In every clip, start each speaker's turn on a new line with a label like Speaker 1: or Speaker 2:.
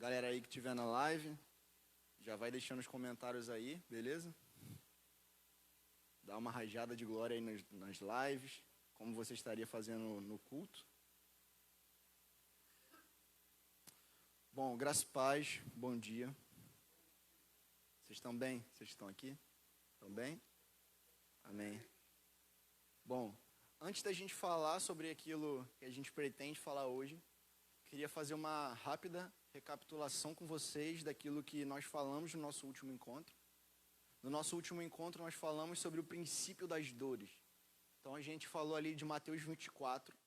Speaker 1: Galera aí que estiver na live, já vai deixando os comentários aí, beleza? Dá uma rajada de glória aí nas lives, como você estaria fazendo no culto. Bom, graça e paz, bom dia. Vocês estão bem? Vocês estão aqui? Estão bem? Amém. Bom, antes da gente falar sobre aquilo que a gente pretende falar hoje, queria fazer uma rápida recapitulação com vocês daquilo que nós falamos no nosso último encontro. No nosso último encontro, nós falamos sobre o princípio das dores. Então, a gente falou ali de Mateus 24,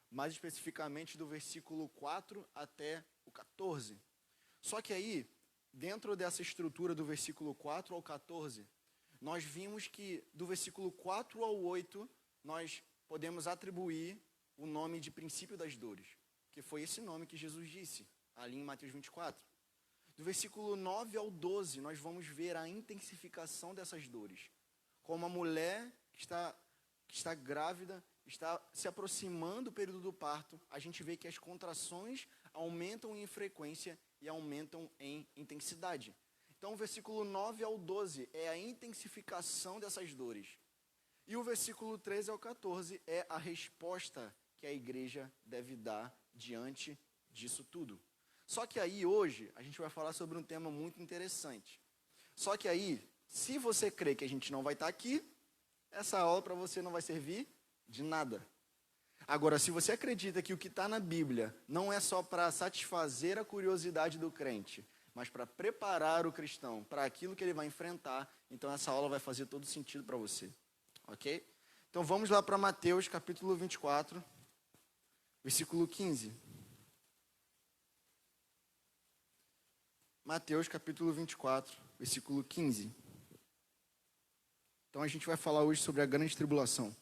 Speaker 1: mais especificamente do versículo 4 até o 14. Só que aí, dentro dessa estrutura do versículo 4 ao 14, nós vimos que do versículo 4 ao 8, nós podemos atribuir o nome de princípio das dores, que foi esse nome que Jesus disse ali em Mateus 24. Do versículo 9 ao 12, nós vamos ver a intensificação dessas dores. Como a mulher que está grávida, está se aproximando do período do parto, a gente vê que as contrações aumentam em frequência e aumentam em intensidade. Então, o versículo 9 ao 12 é a intensificação dessas dores. E o versículo 13 ao 14 é a resposta que a igreja deve dar diante disso tudo. Só que aí, hoje, a gente vai falar sobre um tema muito interessante. Só que aí, se você crê que a gente não vai estar aqui, essa aula para você não vai servir de nada. Agora, se você acredita que o que está na Bíblia não é só para satisfazer a curiosidade do crente, mas para preparar o cristão para aquilo que ele vai enfrentar, então essa aula vai fazer todo sentido para você. Ok? Então vamos lá para Mateus capítulo 24, versículo 15. Mateus capítulo 24, versículo 15. Então a gente vai falar hoje sobre a grande tribulação.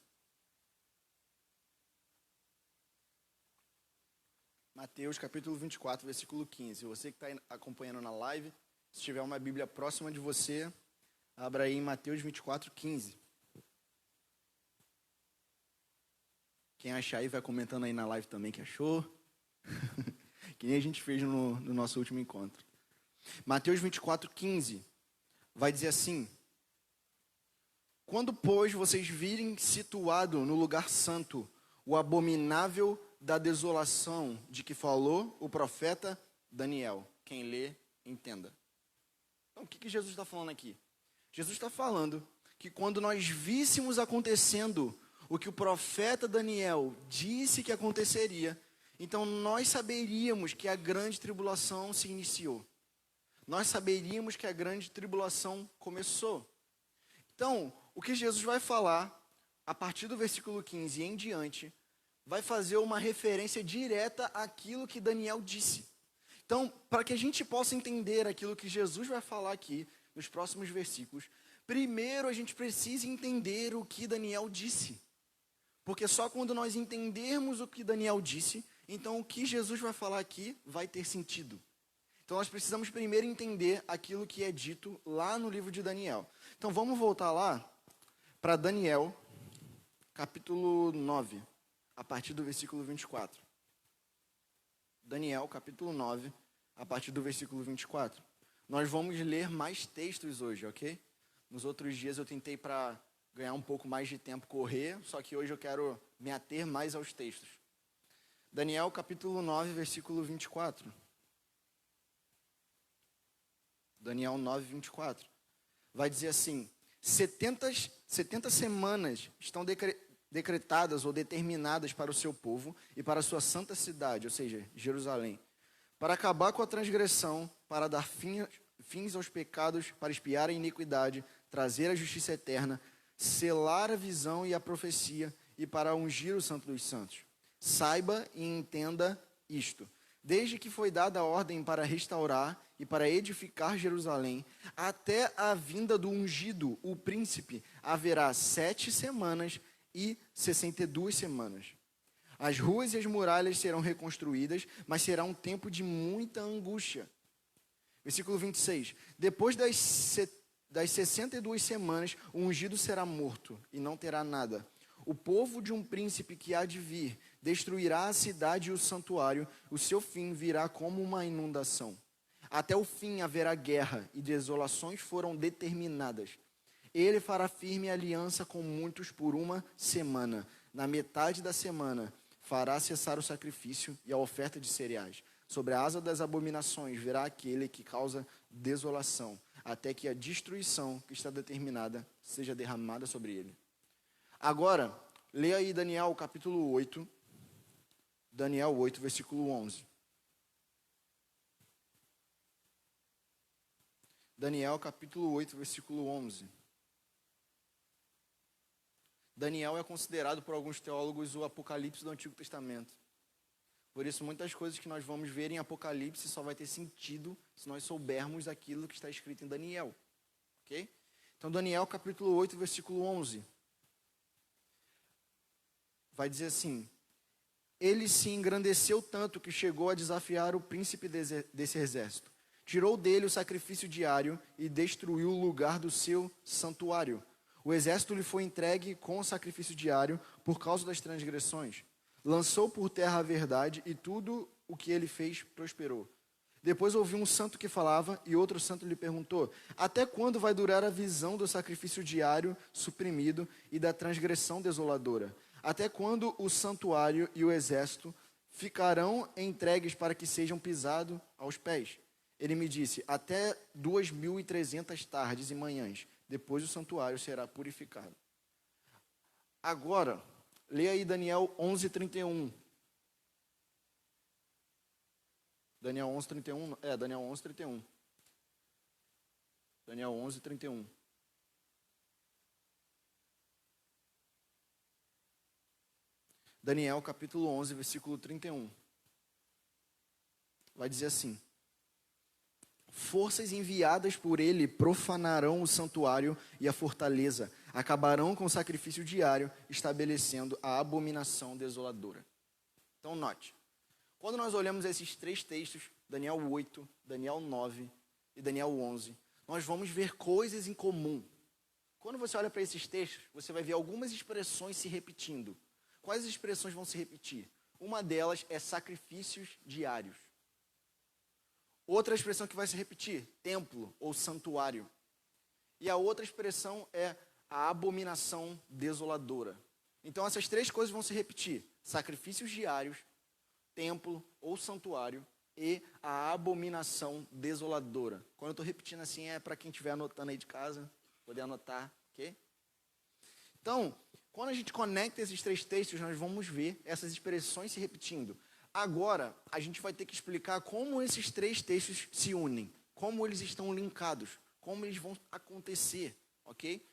Speaker 1: Mateus capítulo 24, versículo 15. Você que está acompanhando na live, se tiver uma Bíblia próxima de você, abra aí em Mateus 24, 15. Quem achar aí vai comentando aí na live também que achou. Que nem a gente fez no nosso último encontro. Mateus 24, 15 vai dizer assim: quando, pois, vocês virem situado no lugar santo o abominável da desolação de que falou o profeta Daniel. Quem lê, entenda. Então, o que Jesus está falando aqui? Jesus está falando que quando nós víssemos acontecendo o que o profeta Daniel disse que aconteceria, então nós saberíamos que a grande tribulação se iniciou. Nós saberíamos que a grande tribulação começou. Então, o que Jesus vai falar, a partir do versículo 15 em diante, vai fazer uma referência direta àquilo que Daniel disse. Então, para que a gente possa entender aquilo que Jesus vai falar aqui, nos próximos versículos, primeiro a gente precisa entender o que Daniel disse. Porque só quando nós entendermos o que Daniel disse, então o que Jesus vai falar aqui vai ter sentido. Então, nós precisamos primeiro entender aquilo que é dito lá no livro de Daniel. Então, vamos voltar lá para Daniel, capítulo 9, a partir do versículo 24. Daniel, capítulo 9, a partir do versículo 24. Nós vamos ler mais textos hoje, ok? Nos outros dias eu tentei, para ganhar um pouco mais de tempo, correr, só que hoje eu quero me ater mais aos textos. Daniel, capítulo 9, versículo 24. Daniel 9, 24. Vai dizer assim: 70 semanas estão decretadas ou determinadas para o seu povo e para a sua santa cidade, ou seja, Jerusalém, para acabar com a transgressão, para dar fins aos pecados, para expiar a iniquidade, trazer a justiça eterna, selar a visão e a profecia e para ungir o santo dos santos. Saiba e entenda isto. Desde que foi dada a ordem para restaurar e para edificar Jerusalém, até a vinda do ungido, o príncipe, haverá 7 semanas e 62 semanas. As ruas e as muralhas serão reconstruídas, mas será um tempo de muita angústia. Versículo 26. Depois das 62 semanas, o ungido será morto e não terá nada. O povo de um príncipe que há de vir destruirá a cidade e o santuário, o seu fim virá como uma inundação. Até o fim haverá guerra, e desolações foram determinadas. Ele fará firme aliança com muitos por uma semana. Na metade da semana fará cessar o sacrifício e a oferta de cereais. Sobre a asa das abominações virá aquele que causa desolação, até que a destruição que está determinada seja derramada sobre ele. Agora, leia aí Daniel capítulo 8, Daniel 8, versículo 11. Daniel capítulo 8, versículo 11. Daniel é considerado por alguns teólogos o Apocalipse do Antigo Testamento. Por isso, muitas coisas que nós vamos ver em Apocalipse só vai ter sentido se nós soubermos aquilo que está escrito em Daniel. Ok? Então, Daniel capítulo 8, versículo 11. Vai dizer assim: ele se engrandeceu tanto que chegou a desafiar o príncipe desse exército. Tirou dele o sacrifício diário e destruiu o lugar do seu santuário. O exército lhe foi entregue com o sacrifício diário por causa das transgressões. Lançou por terra a verdade e tudo o que ele fez prosperou. Depois ouviu um santo que falava e outro santo lhe perguntou: até quando vai durar a visão do sacrifício diário suprimido e da transgressão desoladora? Até quando o santuário e o exército ficarão entregues para que sejam pisados aos pés? Ele me disse: até 2.300 tardes e manhãs. Depois o santuário será purificado. Agora, leia aí Daniel 11, 31. Daniel 11, 31. Daniel 11, 31. Daniel 11, 31. Daniel capítulo 11, versículo 31. Vai dizer assim: forças enviadas por ele profanarão o santuário e a fortaleza, acabarão com o sacrifício diário, estabelecendo a abominação desoladora. Então, note, quando nós olhamos esses três textos, Daniel 8, Daniel 9 e Daniel 11, nós vamos ver coisas em comum. Quando você olha para esses textos, você vai ver algumas expressões se repetindo. Quais expressões vão se repetir? Uma delas é sacrifícios diários. Outra expressão que vai se repetir, templo ou santuário. E a outra expressão é a abominação desoladora. Então essas três coisas vão se repetir: sacrifícios diários, templo ou santuário e a abominação desoladora. Quando eu estou repetindo assim é para quem estiver anotando aí de casa, poder anotar, ok? Então, quando a gente conecta esses três textos, nós vamos ver essas expressões se repetindo. Agora, a gente vai ter que explicar como esses três textos se unem, como eles estão linkados, como eles vão acontecer, ok?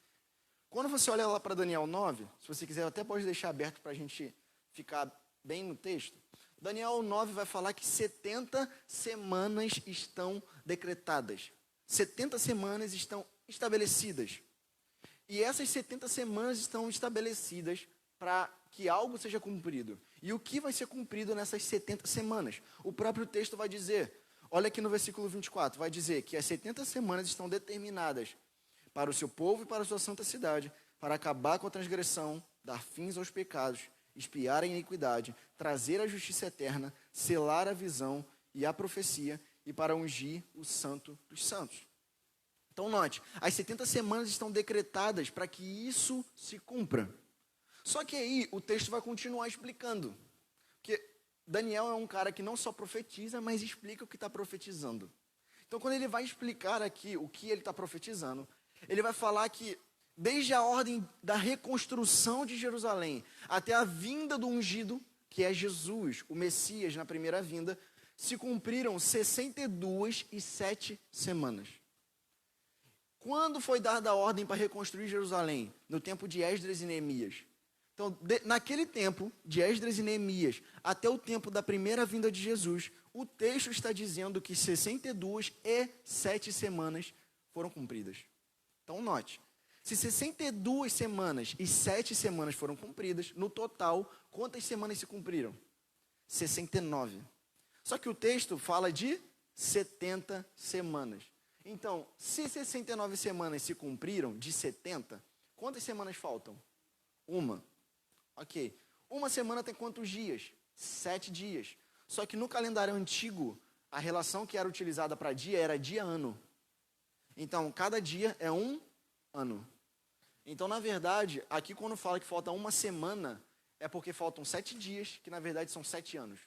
Speaker 1: Quando você olha lá para Daniel 9, se você quiser, até pode deixar aberto para a gente ficar bem no texto. Daniel 9 vai falar que 70 semanas estão decretadas. 70 semanas estão estabelecidas. E essas 70 semanas estão estabelecidas para que algo seja cumprido. E o que vai ser cumprido nessas 70 semanas? O próprio texto vai dizer, olha aqui no versículo 24, vai dizer que as 70 semanas estão determinadas para o seu povo e para a sua santa cidade, para acabar com a transgressão, dar fins aos pecados, expiar a iniquidade, trazer a justiça eterna, selar a visão e a profecia, e para ungir o santo dos santos. Então note, as 70 semanas estão decretadas para que isso se cumpra. Só que aí o texto vai continuar explicando. Porque Daniel é um cara que não só profetiza, mas explica o que está profetizando. Então quando ele vai explicar aqui o que ele está profetizando, ele vai falar que desde a ordem da reconstrução de Jerusalém até a vinda do ungido, que é Jesus, o Messias na primeira vinda, se cumpriram 62 e 7 semanas. Quando foi dada a ordem para reconstruir Jerusalém? No tempo de Esdras e Neemias. Então, naquele tempo, de Esdras e Neemias, até o tempo da primeira vinda de Jesus, o texto está dizendo que 62 e 7 semanas foram cumpridas. Então, note, se 62 semanas e 7 semanas foram cumpridas, no total, quantas semanas se cumpriram? 69. Só que o texto fala de 70 semanas. Então, se 69 semanas se cumpriram de 70, quantas semanas faltam? Uma. Ok. Uma semana tem quantos dias? 7 dias. Só que no calendário antigo, a relação que era utilizada para dia era dia-ano. Então, cada dia é um ano. Então, na verdade, aqui quando fala que falta uma semana, é porque faltam 7 dias, que na verdade são 7 anos.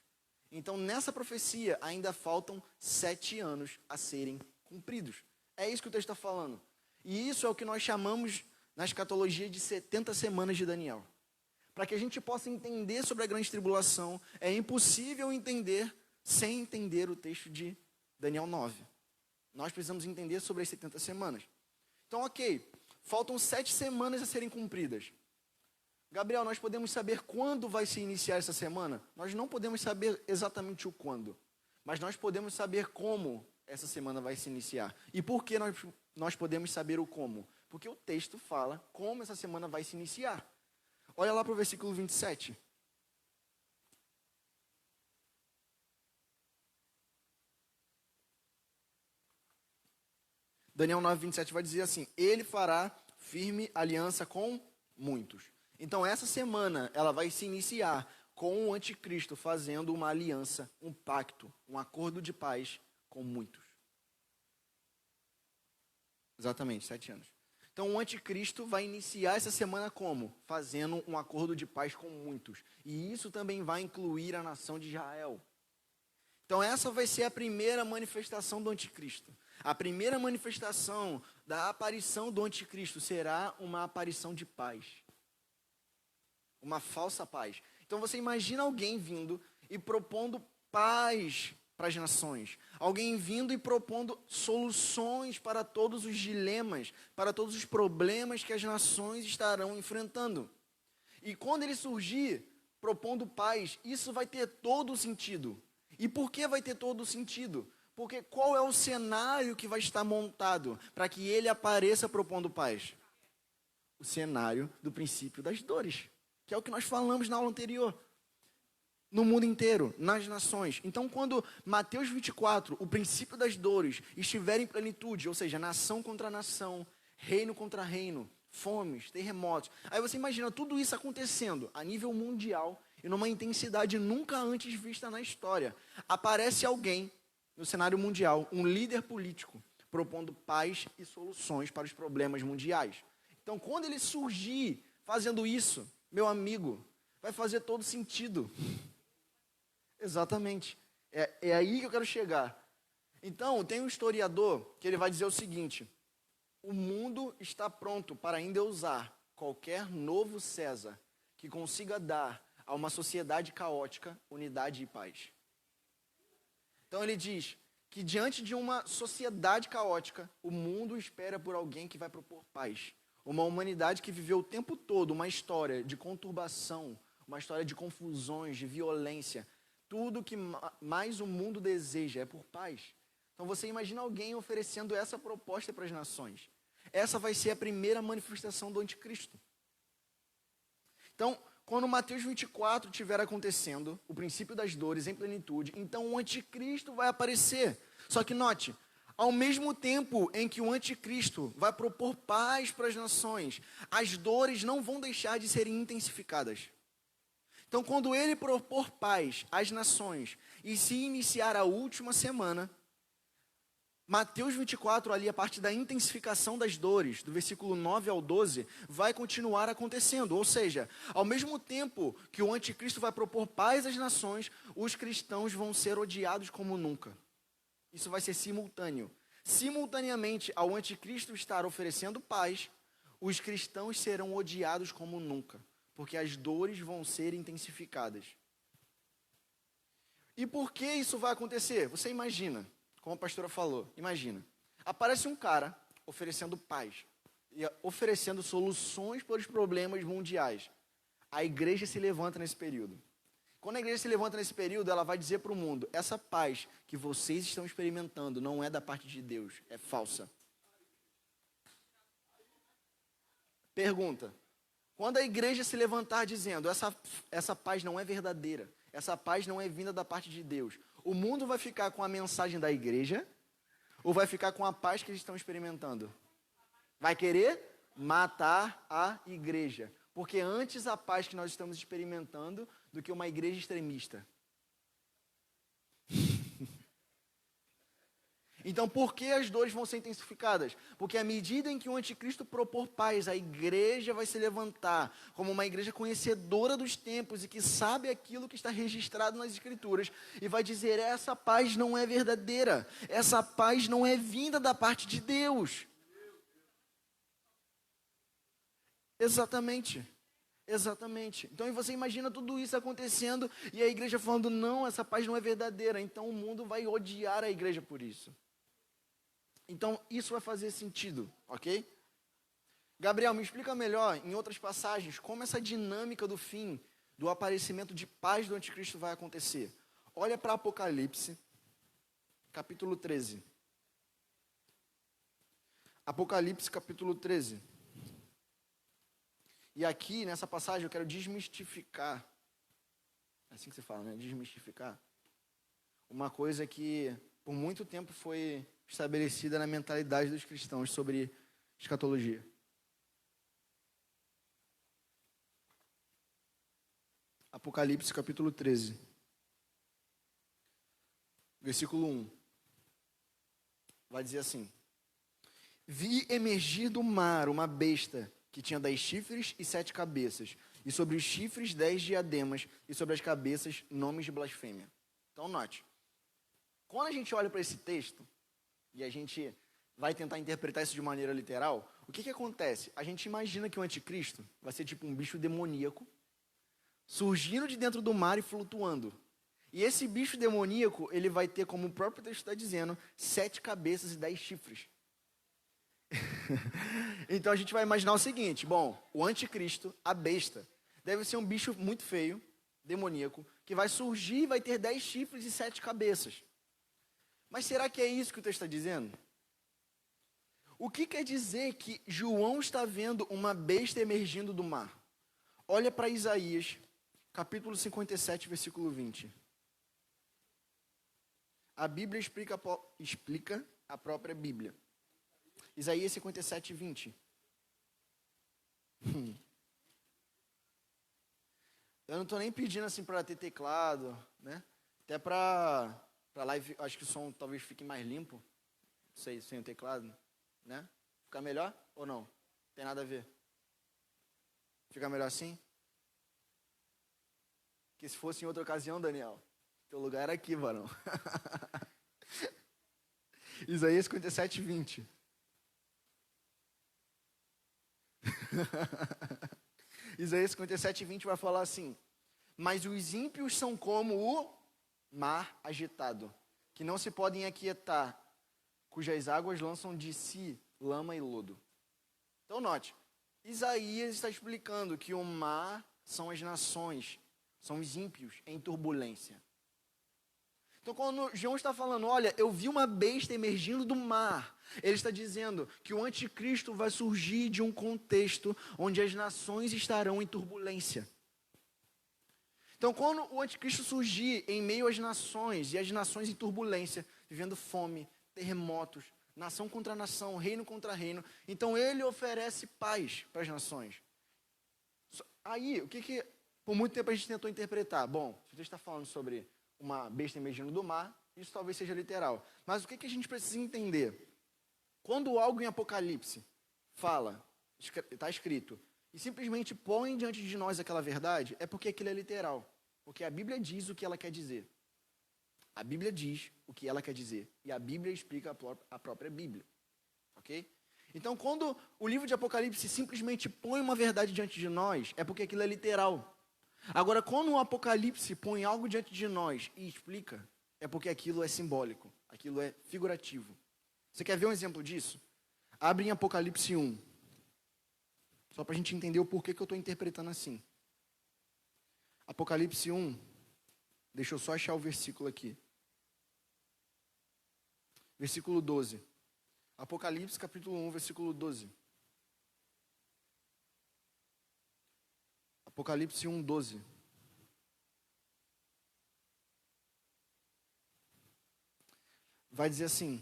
Speaker 1: Então, nessa profecia, ainda faltam 7 anos a serem cumpridos. É isso que o texto está falando. E isso é o que nós chamamos, na escatologia, de 70 semanas de Daniel. Para que a gente possa entender sobre a grande tribulação, é impossível entender sem entender o texto de Daniel 9. Nós precisamos entender sobre as 70 semanas. Então, ok, faltam 7 semanas a serem cumpridas. Gabriel, nós podemos saber quando vai se iniciar essa semana? Nós não podemos saber exatamente o quando, mas nós podemos saber como essa semana vai se iniciar. E por que nós podemos saber o como? Porque o texto fala como essa semana vai se iniciar. Olha lá para o versículo 27. Daniel 9, 27 vai dizer assim: ele fará firme aliança com muitos. Então, essa semana, ela vai se iniciar com o anticristo fazendo uma aliança, um pacto, um acordo de paz com muitos. Exatamente, 7 anos. Então, o anticristo vai iniciar essa semana como? Fazendo um acordo de paz com muitos. E isso também vai incluir a nação de Israel. Então, essa vai ser a primeira manifestação do anticristo. A primeira manifestação da aparição do anticristo será uma aparição de paz. Uma falsa paz. Então, você imagina alguém vindo e propondo paz para as nações. Alguém vindo e propondo soluções para todos os dilemas, para todos os problemas que as nações estarão enfrentando. E quando ele surgir propondo paz, isso vai ter todo o sentido. E por que vai ter todo o sentido? Porque qual é o cenário que vai estar montado para que ele apareça propondo paz? O cenário do princípio das dores, que é o que nós falamos na aula anterior. No mundo inteiro, nas nações. Então, quando Mateus 24, o princípio das dores, estiver em plenitude, ou seja, nação contra nação, reino contra reino, fomes, terremotos. Aí você imagina tudo isso acontecendo a nível mundial e numa intensidade nunca antes vista na história. Aparece alguém no cenário mundial, um líder político, propondo paz e soluções para os problemas mundiais. Então, quando ele surgir fazendo isso, meu amigo, vai fazer todo sentido. Exatamente. É aí que eu quero chegar. Então, tem um historiador que ele vai dizer o seguinte: o mundo está pronto para endeusar qualquer novo César que consiga dar a uma sociedade caótica unidade e paz. Então ele diz que diante de uma sociedade caótica, o mundo espera por alguém que vai propor paz. Uma humanidade que viveu o tempo todo uma história de conturbação, uma história de confusões, de violência. Tudo que mais o mundo deseja é por paz. Então você imagina alguém oferecendo essa proposta para as nações. Essa vai ser a primeira manifestação do anticristo. Então, quando Mateus 24 estiver acontecendo, o princípio das dores em plenitude, então o anticristo vai aparecer. Só que note, ao mesmo tempo em que o anticristo vai propor paz para as nações, as dores não vão deixar de serem intensificadas. Então, quando ele propor paz às nações e se iniciar a última semana, Mateus 24, ali a parte da intensificação das dores, do versículo 9 ao 12, vai continuar acontecendo. Ou seja, ao mesmo tempo que o anticristo vai propor paz às nações, os cristãos vão ser odiados como nunca. Isso vai ser simultâneo. Simultaneamente ao anticristo estar oferecendo paz, os cristãos serão odiados como nunca, porque as dores vão ser intensificadas. E por que isso vai acontecer? Você imagina. Como a pastora falou, imagina, aparece um cara oferecendo paz, e oferecendo soluções para os problemas mundiais. A igreja se levanta nesse período. Quando a igreja se levanta nesse período, ela vai dizer para o mundo: essa paz que vocês estão experimentando não é da parte de Deus, é falsa. Pergunta: quando a igreja se levantar dizendo essa paz não é verdadeira, essa paz não é vinda da parte de Deus, o mundo vai ficar com a mensagem da igreja ou vai ficar com a paz que eles estão experimentando? Vai querer matar a igreja. Porque antes a paz que nós estamos experimentando do que uma igreja extremista. Então, por que as dores vão ser intensificadas? Porque à medida em que o anticristo propor paz, a igreja vai se levantar como uma igreja conhecedora dos tempos e que sabe aquilo que está registrado nas Escrituras e vai dizer: essa paz não é verdadeira, essa paz não é vinda da parte de Deus. Exatamente. Exatamente. Então você imagina tudo isso acontecendo e a igreja falando: não, essa paz não é verdadeira. Então o mundo vai odiar a igreja por isso. Então isso vai fazer sentido, ok? Gabriel, me explica melhor, em outras passagens, como essa dinâmica do fim, do aparecimento de paz do anticristo vai acontecer. Olha para Apocalipse, capítulo 13. Apocalipse, capítulo 13. E aqui, nessa passagem, eu quero desmistificar. É assim que se fala, né? Desmistificar. Uma coisa que, por muito tempo, foi estabelecida na mentalidade dos cristãos sobre escatologia. Apocalipse, capítulo 13. Versículo 1. Vai dizer assim: vi emergir do mar uma besta que tinha 10 chifres e 7 cabeças, e sobre os chifres 10 diademas, e sobre as cabeças nomes de blasfêmia. Então note, quando a gente olha para esse texto, e a gente vai tentar interpretar isso de maneira literal, o que acontece? A gente imagina que o anticristo vai ser tipo um bicho demoníaco, surgindo de dentro do mar e flutuando. E esse bicho demoníaco, ele vai ter, como o próprio texto está dizendo, 7 cabeças e 10 chifres. Então a gente vai imaginar o seguinte: bom, o anticristo, a besta, deve ser um bicho muito feio, demoníaco, que vai surgir e vai ter 10 chifres e 7 cabeças. Mas será que é isso que o texto está dizendo? O que quer dizer que João está vendo uma besta emergindo do mar? Olha para Isaías, capítulo 57, versículo 20. A Bíblia explica a própria Bíblia. Isaías 57, 20. Eu não estou nem pedindo assim para ter teclado, né? Até para live, acho que o som talvez fique mais limpo. Não sei, sem o teclado, né? Fica melhor ou não? Tem nada a ver. Fica melhor assim? Que se fosse em outra ocasião, Daniel, teu lugar era aqui, varão. Isaías 57, 20. Isaías 57, 20 vai falar assim: mas os ímpios são como o mar agitado, que não se podem aquietar, cujas águas lançam de si lama e lodo. Então note, Isaías está explicando que o mar são as nações, são os ímpios em turbulência. Então, quando João está falando: olha, eu vi uma besta emergindo do mar, ele está dizendo que o anticristo vai surgir de um contexto onde as nações estarão em turbulência. Então, quando o anticristo surgir em meio às nações, e as nações em turbulência, vivendo fome, terremotos, nação contra nação, reino contra reino, então ele oferece paz para as nações. Aí, o que por muito tempo a gente tentou interpretar? Bom, se você está falando sobre uma besta emergindo do mar, isso talvez seja literal. Mas o que a gente precisa entender? Quando algo em Apocalipse fala, está escrito, e simplesmente põe diante de nós aquela verdade, é porque aquilo é literal. Porque a Bíblia diz o que ela quer dizer. A Bíblia diz o que ela quer dizer. E a Bíblia explica a própria Bíblia. Ok? Então, quando o livro de Apocalipse simplesmente põe uma verdade diante de nós, é porque aquilo é literal. Agora, quando o Apocalipse põe algo diante de nós e explica, é porque aquilo é simbólico, aquilo é figurativo. Você quer ver um exemplo disso? Abre em Apocalipse 1. Só para a gente entender o porquê que eu estou interpretando assim. Apocalipse 1. Deixa eu só achar o versículo aqui. Versículo 12. Apocalipse capítulo 1, versículo 12. Apocalipse 1, 12. Vai dizer assim: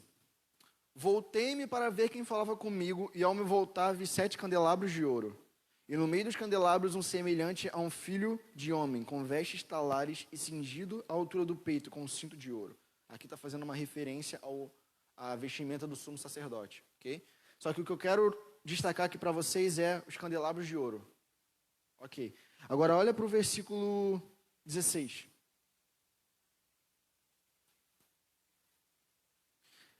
Speaker 1: voltei-me para ver quem falava comigo, e ao me voltar vi 7 candelabros de ouro. E no meio dos candelabros um semelhante a um filho de homem, com vestes talares e cingido à altura do peito, com um cinto de ouro. Aqui está fazendo uma referência a vestimenta do sumo sacerdote, ok? Só que o que eu quero destacar aqui para vocês é os candelabros de ouro. Ok. Agora olha para o versículo 16.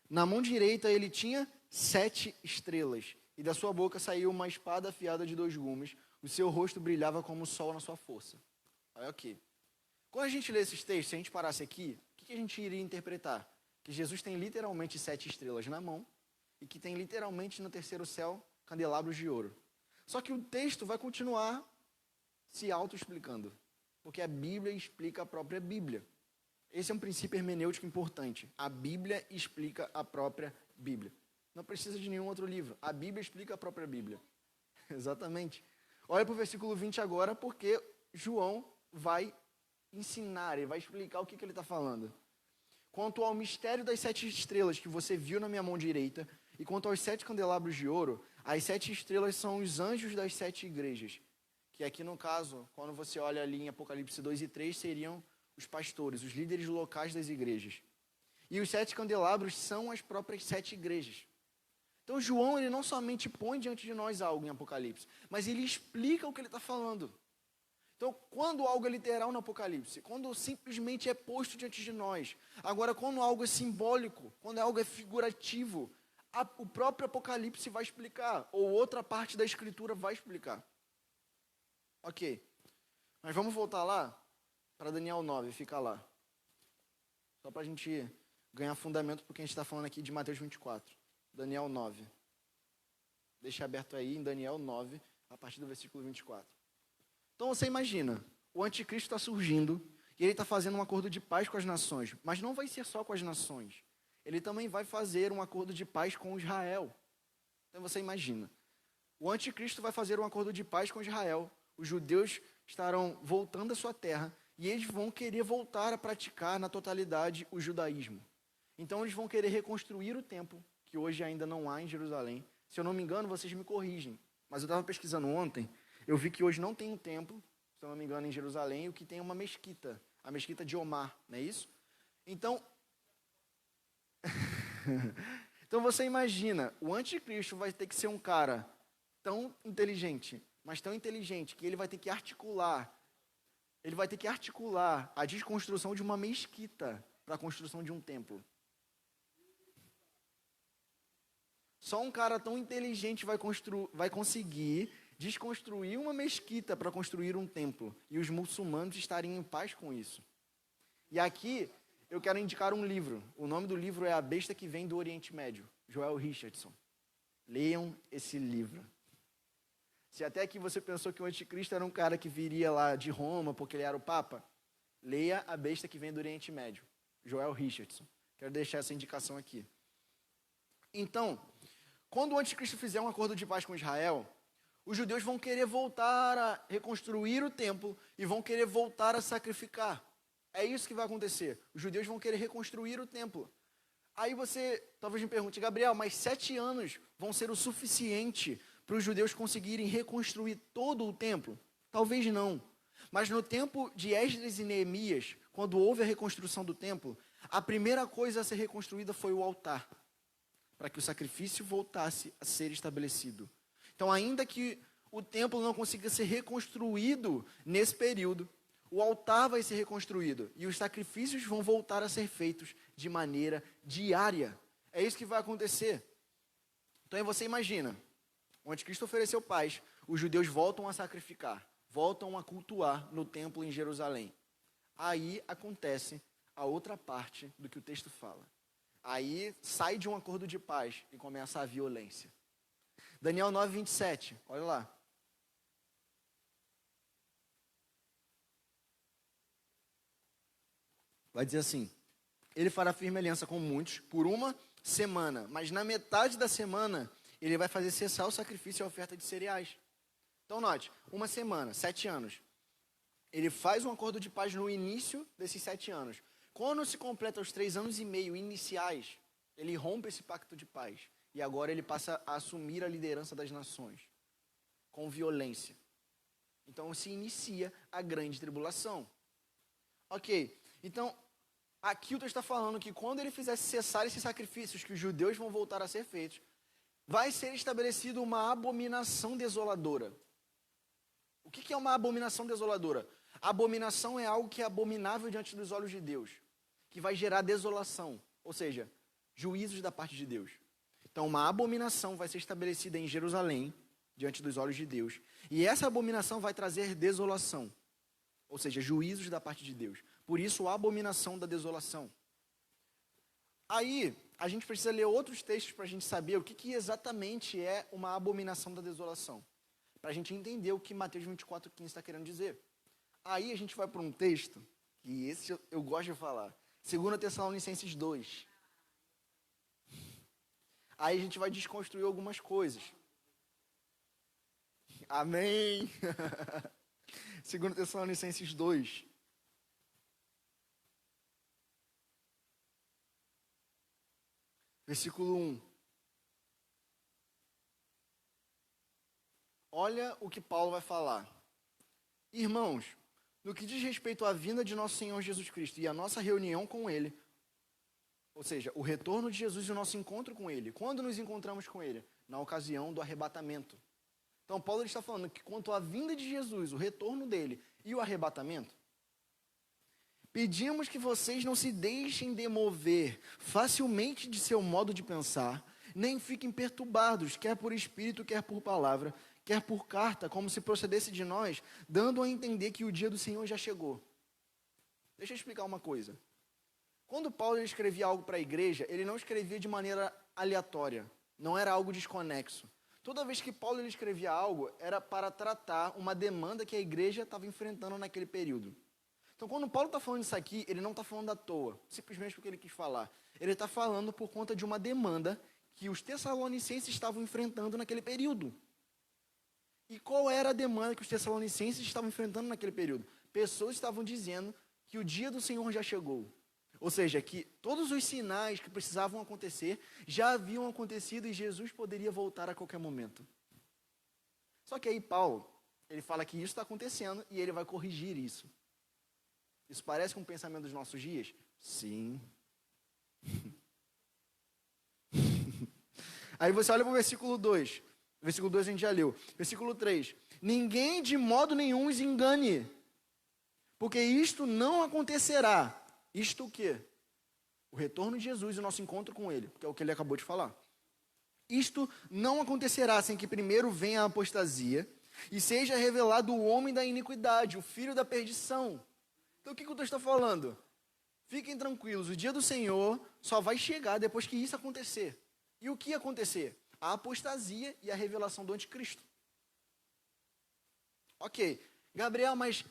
Speaker 1: Na mão direita ele tinha 7 estrelas, e da sua boca saiu uma espada afiada de 2 gumes. O seu rosto brilhava como o sol na sua força. Aí, ok. Quando a gente lê esses textos, se a gente parasse aqui, o que a gente iria interpretar? Que Jesus tem literalmente 7 estrelas na mão, e que tem literalmente no terceiro céu candelabros de ouro. Só que o texto vai continuar se auto-explicando, porque a Bíblia explica a própria Bíblia. Esse é um princípio hermenêutico importante. A Bíblia explica a própria Bíblia. Não precisa de nenhum outro livro. A Bíblia explica a própria Bíblia. Exatamente. Olha para o versículo 20 agora, porque João vai ensinar, ele vai explicar o que ele está falando. Quanto ao mistério das 7 estrelas que você viu na minha mão direita, e quanto aos 7 candelabros de ouro, as 7 estrelas são os anjos das 7 igrejas. Que aqui no caso, quando você olha ali em Apocalipse 2 e 3, seriam os pastores, os líderes locais das igrejas. E os 7 candelabros são as próprias 7 igrejas. Então João, ele não somente põe diante de nós algo em Apocalipse, mas ele explica o que ele está falando. Então, quando algo é literal no Apocalipse, quando simplesmente é posto diante de nós. Agora, quando algo é simbólico, quando algo é figurativo, o próprio Apocalipse vai explicar, ou outra parte da Escritura vai explicar. Ok, mas vamos voltar lá para Daniel 9, fica lá. Só para a gente ganhar fundamento porque a gente está falando aqui de Mateus 24. Daniel 9. Deixa aberto aí em Daniel 9, a partir do versículo 24. Então você imagina, o anticristo está surgindo e ele está fazendo um acordo de paz com as nações. Mas não vai ser só com as nações. Ele também vai fazer um acordo de paz com Israel. Então você imagina, o anticristo vai fazer um acordo de paz com Israel. Os judeus estarão voltando à sua terra e eles vão querer voltar a praticar na totalidade o judaísmo. Então eles vão querer reconstruir o templo, que hoje ainda não há em Jerusalém. Se eu não me engano, vocês me corrigem, mas eu estava pesquisando ontem, eu vi que hoje não tem um templo, se eu não me engano, em Jerusalém, o que tem é uma mesquita, a mesquita de Omar, não é isso? Então, então você imagina, o anticristo vai ter que ser um cara tão inteligente, mas tão inteligente, que ele vai ter que articular a desconstrução de uma mesquita para a construção de um templo. Só um cara tão inteligente vai conseguir desconstruir uma mesquita para construir um templo. E os muçulmanos estariam em paz com isso. E aqui eu quero indicar um livro. O nome do livro é A Besta que Vem do Oriente Médio, Joel Richardson. Leiam esse livro. Se até aqui você pensou que o anticristo era um cara que viria lá de Roma porque ele era o Papa, leia A Besta que Vem do Oriente Médio, Joel Richardson. Quero deixar essa indicação aqui. Então, quando o anticristo fizer um acordo de paz com Israel, os judeus vão querer voltar a reconstruir o templo e vão querer voltar a sacrificar. É isso que vai acontecer. Os judeus vão querer reconstruir o templo. Aí você talvez me pergunte, Gabriel, mas 7 anos vão ser o suficiente para os judeus conseguirem reconstruir todo o templo? Talvez não. Mas no tempo de Esdras e Neemias, quando houve a reconstrução do templo, a primeira coisa a ser reconstruída foi o altar, para que o sacrifício voltasse a ser estabelecido. Então, ainda que o templo não consiga ser reconstruído nesse período, o altar vai ser reconstruído e os sacrifícios vão voltar a ser feitos de maneira diária. É isso que vai acontecer. Então, aí você imagina, o anticristo ofereceu paz, os judeus voltam a sacrificar, voltam a cultuar no templo em Jerusalém. Aí acontece a outra parte do que o texto fala. Aí sai de um acordo de paz e começa a violência. Daniel 9, 27, olha lá. Vai dizer assim, ele fará firme aliança com muitos por uma semana, mas na metade da semana ele vai fazer cessar o sacrifício e a oferta de cereais. Então note, uma semana, 7 anos. Ele faz um acordo de paz no início desses 7 anos. Quando se completa os 3 anos e meio iniciais, ele rompe esse pacto de paz. E agora ele passa a assumir a liderança das nações, com violência. Então se inicia a grande tribulação. Ok, então Aqui o texto está falando que quando ele fizesse cessar esses sacrifícios que os judeus vão voltar a ser feitos, vai ser estabelecida uma abominação desoladora. O que é uma abominação desoladora? Abominação é algo que é abominável diante dos olhos de Deus, que vai gerar desolação, ou seja, juízos da parte de Deus. Então, uma abominação vai ser estabelecida em Jerusalém, diante dos olhos de Deus, e essa abominação vai trazer desolação, ou seja, juízos da parte de Deus. Por isso, a abominação da desolação. Aí, a gente precisa ler outros textos para a gente saber o que exatamente é uma abominação da desolação, para a gente entender o que Mateus 24:15 está querendo dizer. Aí a gente vai para um texto, que esse eu gosto de falar, 2 Tessalonicenses 2. Aí a gente vai desconstruir algumas coisas. Amém! 2 Tessalonicenses 2. Versículo 1. Olha o que Paulo vai falar. Irmãos, no que diz respeito à vinda de nosso Senhor Jesus Cristo e à nossa reunião com Ele, ou seja, o retorno de Jesus e o nosso encontro com Ele. Quando nos encontramos com Ele? Na ocasião do arrebatamento. Então, Paulo está falando que quanto à vinda de Jesus, o retorno dele e o arrebatamento, pedimos que vocês não se deixem demover facilmente de seu modo de pensar, nem fiquem perturbados, quer por espírito, quer por palavra, quer por carta, como se procedesse de nós, dando a entender que o dia do Senhor já chegou. Deixa eu explicar uma coisa. Quando Paulo escrevia algo para a igreja, ele não escrevia de maneira aleatória, não era algo desconexo. Toda vez que Paulo escrevia algo, era para tratar uma demanda que a igreja estava enfrentando naquele período. Então, quando Paulo está falando isso aqui, ele não está falando à toa, simplesmente porque ele quis falar. Ele está falando por conta de uma demanda que os tessalonicenses estavam enfrentando naquele período. E qual era a demanda que os tessalonicenses estavam enfrentando naquele período? Pessoas estavam dizendo que o dia do Senhor já chegou. Ou seja, que todos os sinais que precisavam acontecer já haviam acontecido e Jesus poderia voltar a qualquer momento. Só que aí Paulo, ele fala que isso está acontecendo e ele vai corrigir isso. Isso parece com o pensamento dos nossos dias? Sim. Aí você olha para o versículo 2. Versículo 2 a gente já leu. Versículo 3. Ninguém de modo nenhum os engane, porque isto não acontecerá. Isto o quê? O retorno de Jesus e o nosso encontro com Ele, que é o que ele acabou de falar. Isto não acontecerá sem que primeiro venha a apostasia e seja revelado o homem da iniquidade, o filho da perdição. Então o que o texto está falando? Fiquem tranquilos, o dia do Senhor só vai chegar depois que isso acontecer. E o que acontecer? A apostasia e a revelação do anticristo. Ok, Gabriel, mas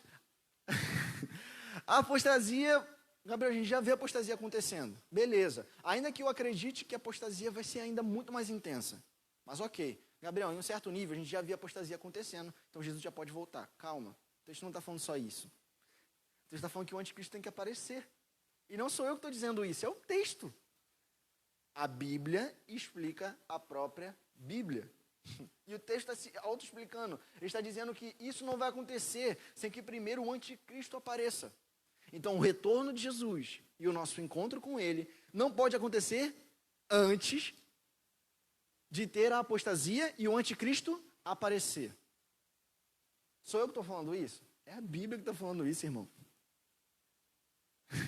Speaker 1: a apostasia... Gabriel, a gente já vê a apostasia acontecendo. Beleza. Ainda que eu acredite que a apostasia vai ser ainda muito mais intensa. Mas ok. Gabriel, em um certo nível, a gente já vê a apostasia acontecendo. Então Jesus já pode voltar. Calma. O texto não está falando só isso. O texto está falando que o anticristo tem que aparecer. E não sou eu que estou dizendo isso. É o texto. A Bíblia explica a própria Bíblia. E o texto está se auto-explicando. Ele está dizendo que isso não vai acontecer sem que primeiro o anticristo apareça. Então, o retorno de Jesus e o nosso encontro com Ele não pode acontecer antes de ter a apostasia e o anticristo aparecer. Sou eu que estou falando isso? É a Bíblia que está falando isso, irmão.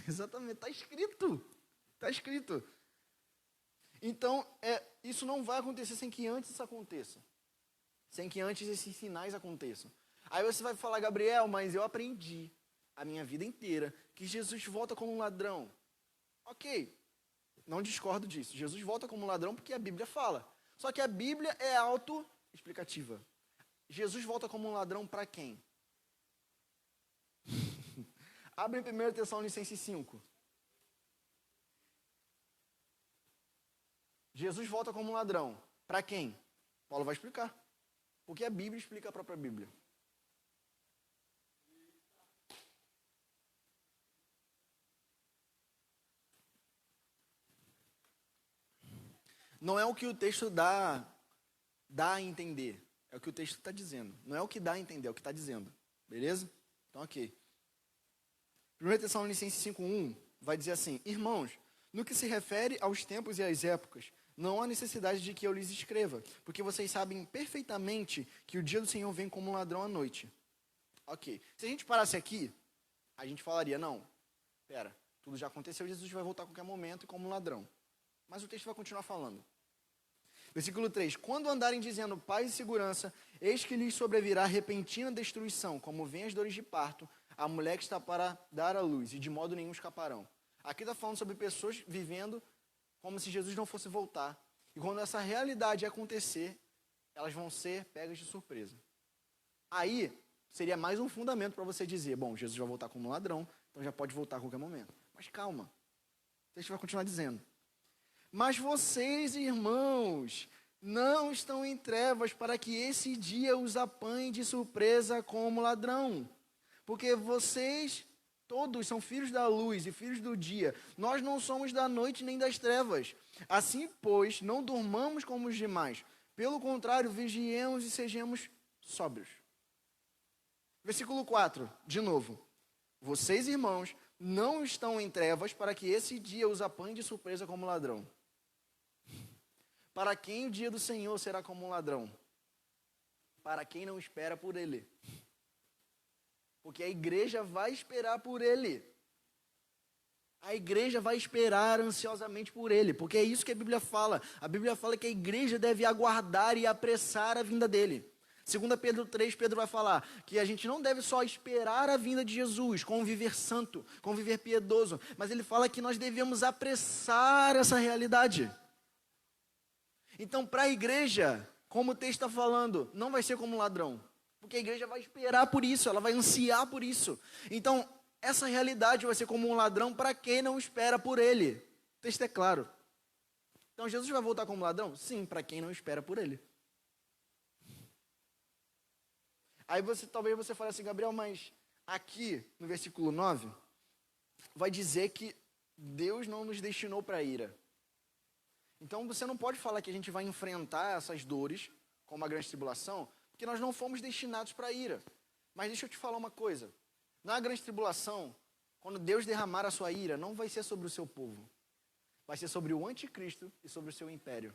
Speaker 1: Exatamente, está escrito. Está escrito. Então, isso não vai acontecer sem que antes isso aconteça. Sem que antes esses sinais aconteçam. Aí você vai falar, Gabriel, mas eu aprendi a minha vida inteira que Jesus volta como um ladrão. Ok, não discordo disso. Jesus volta como um ladrão porque a Bíblia fala. Só que a Bíblia é auto-explicativa. Jesus volta como um ladrão para quem? Abre em 1 Tessalonicenses 5. Jesus volta como um ladrão. Para quem? Paulo vai explicar. Porque a Bíblia explica a própria Bíblia. Não é o que o texto dá a entender. É o que o texto está dizendo. Não é o que dá a entender, é o que está dizendo. Beleza? Então, ok. 1 Tessalonicenses 5:1 vai dizer assim: irmãos, no que se refere aos tempos e às épocas, não há necessidade de que eu lhes escreva, porque vocês sabem perfeitamente que o dia do Senhor vem como um ladrão à noite. Ok. Se a gente parasse aqui, a gente falaria: não, pera, tudo já aconteceu, Jesus vai voltar a qualquer momento como um ladrão. Mas o texto vai continuar falando. Versículo 3: quando andarem dizendo paz e segurança, eis que lhes sobrevirá repentina destruição, como vêm as dores de parto, a mulher que está para dar à luz, e de modo nenhum escaparão. Aqui está falando sobre pessoas vivendo como se Jesus não fosse voltar. E quando essa realidade acontecer, elas vão ser pegas de surpresa. Aí, seria mais um fundamento para você dizer: bom, Jesus vai voltar como um ladrão, então já pode voltar a qualquer momento. Mas calma, o texto vai continuar dizendo: mas vocês, irmãos, não estão em trevas para que esse dia os apanhe de surpresa como ladrão. Porque vocês todos são filhos da luz e filhos do dia. Nós não somos da noite nem das trevas. Assim, pois, não durmamos como os demais. Pelo contrário, vigiemos e sejamos sóbrios. Versículo 4, de novo. Vocês, irmãos, não estão em trevas para que esse dia os apanhe de surpresa como ladrão. Para quem o dia do Senhor será como um ladrão? Para quem não espera por ele. Porque a igreja vai esperar por ele. A igreja vai esperar ansiosamente por ele. Porque é isso que a Bíblia fala. A Bíblia fala que a igreja deve aguardar e apressar a vinda dele. 2 Pedro 3, Pedro vai falar que a gente não deve só esperar a vinda de Jesus, com um viver santo, com um viver piedoso. Mas ele fala que nós devemos apressar essa realidade. Então, para a igreja, como o texto está falando, não vai ser como um ladrão. Porque a igreja vai esperar por isso, ela vai ansiar por isso. Então, essa realidade vai ser como um ladrão para quem não espera por ele. O texto é claro. Então, Jesus vai voltar como ladrão? Sim, para quem não espera por ele. Aí talvez você fale assim: Gabriel, mas aqui no versículo 9, vai dizer que Deus não nos destinou para a ira. Então você não pode falar que a gente vai enfrentar essas dores, como a grande tribulação, porque nós não fomos destinados para a ira. Mas deixa eu te falar uma coisa: na grande tribulação, quando Deus derramar a sua ira, não vai ser sobre o seu povo, vai ser sobre o anticristo e sobre o seu império.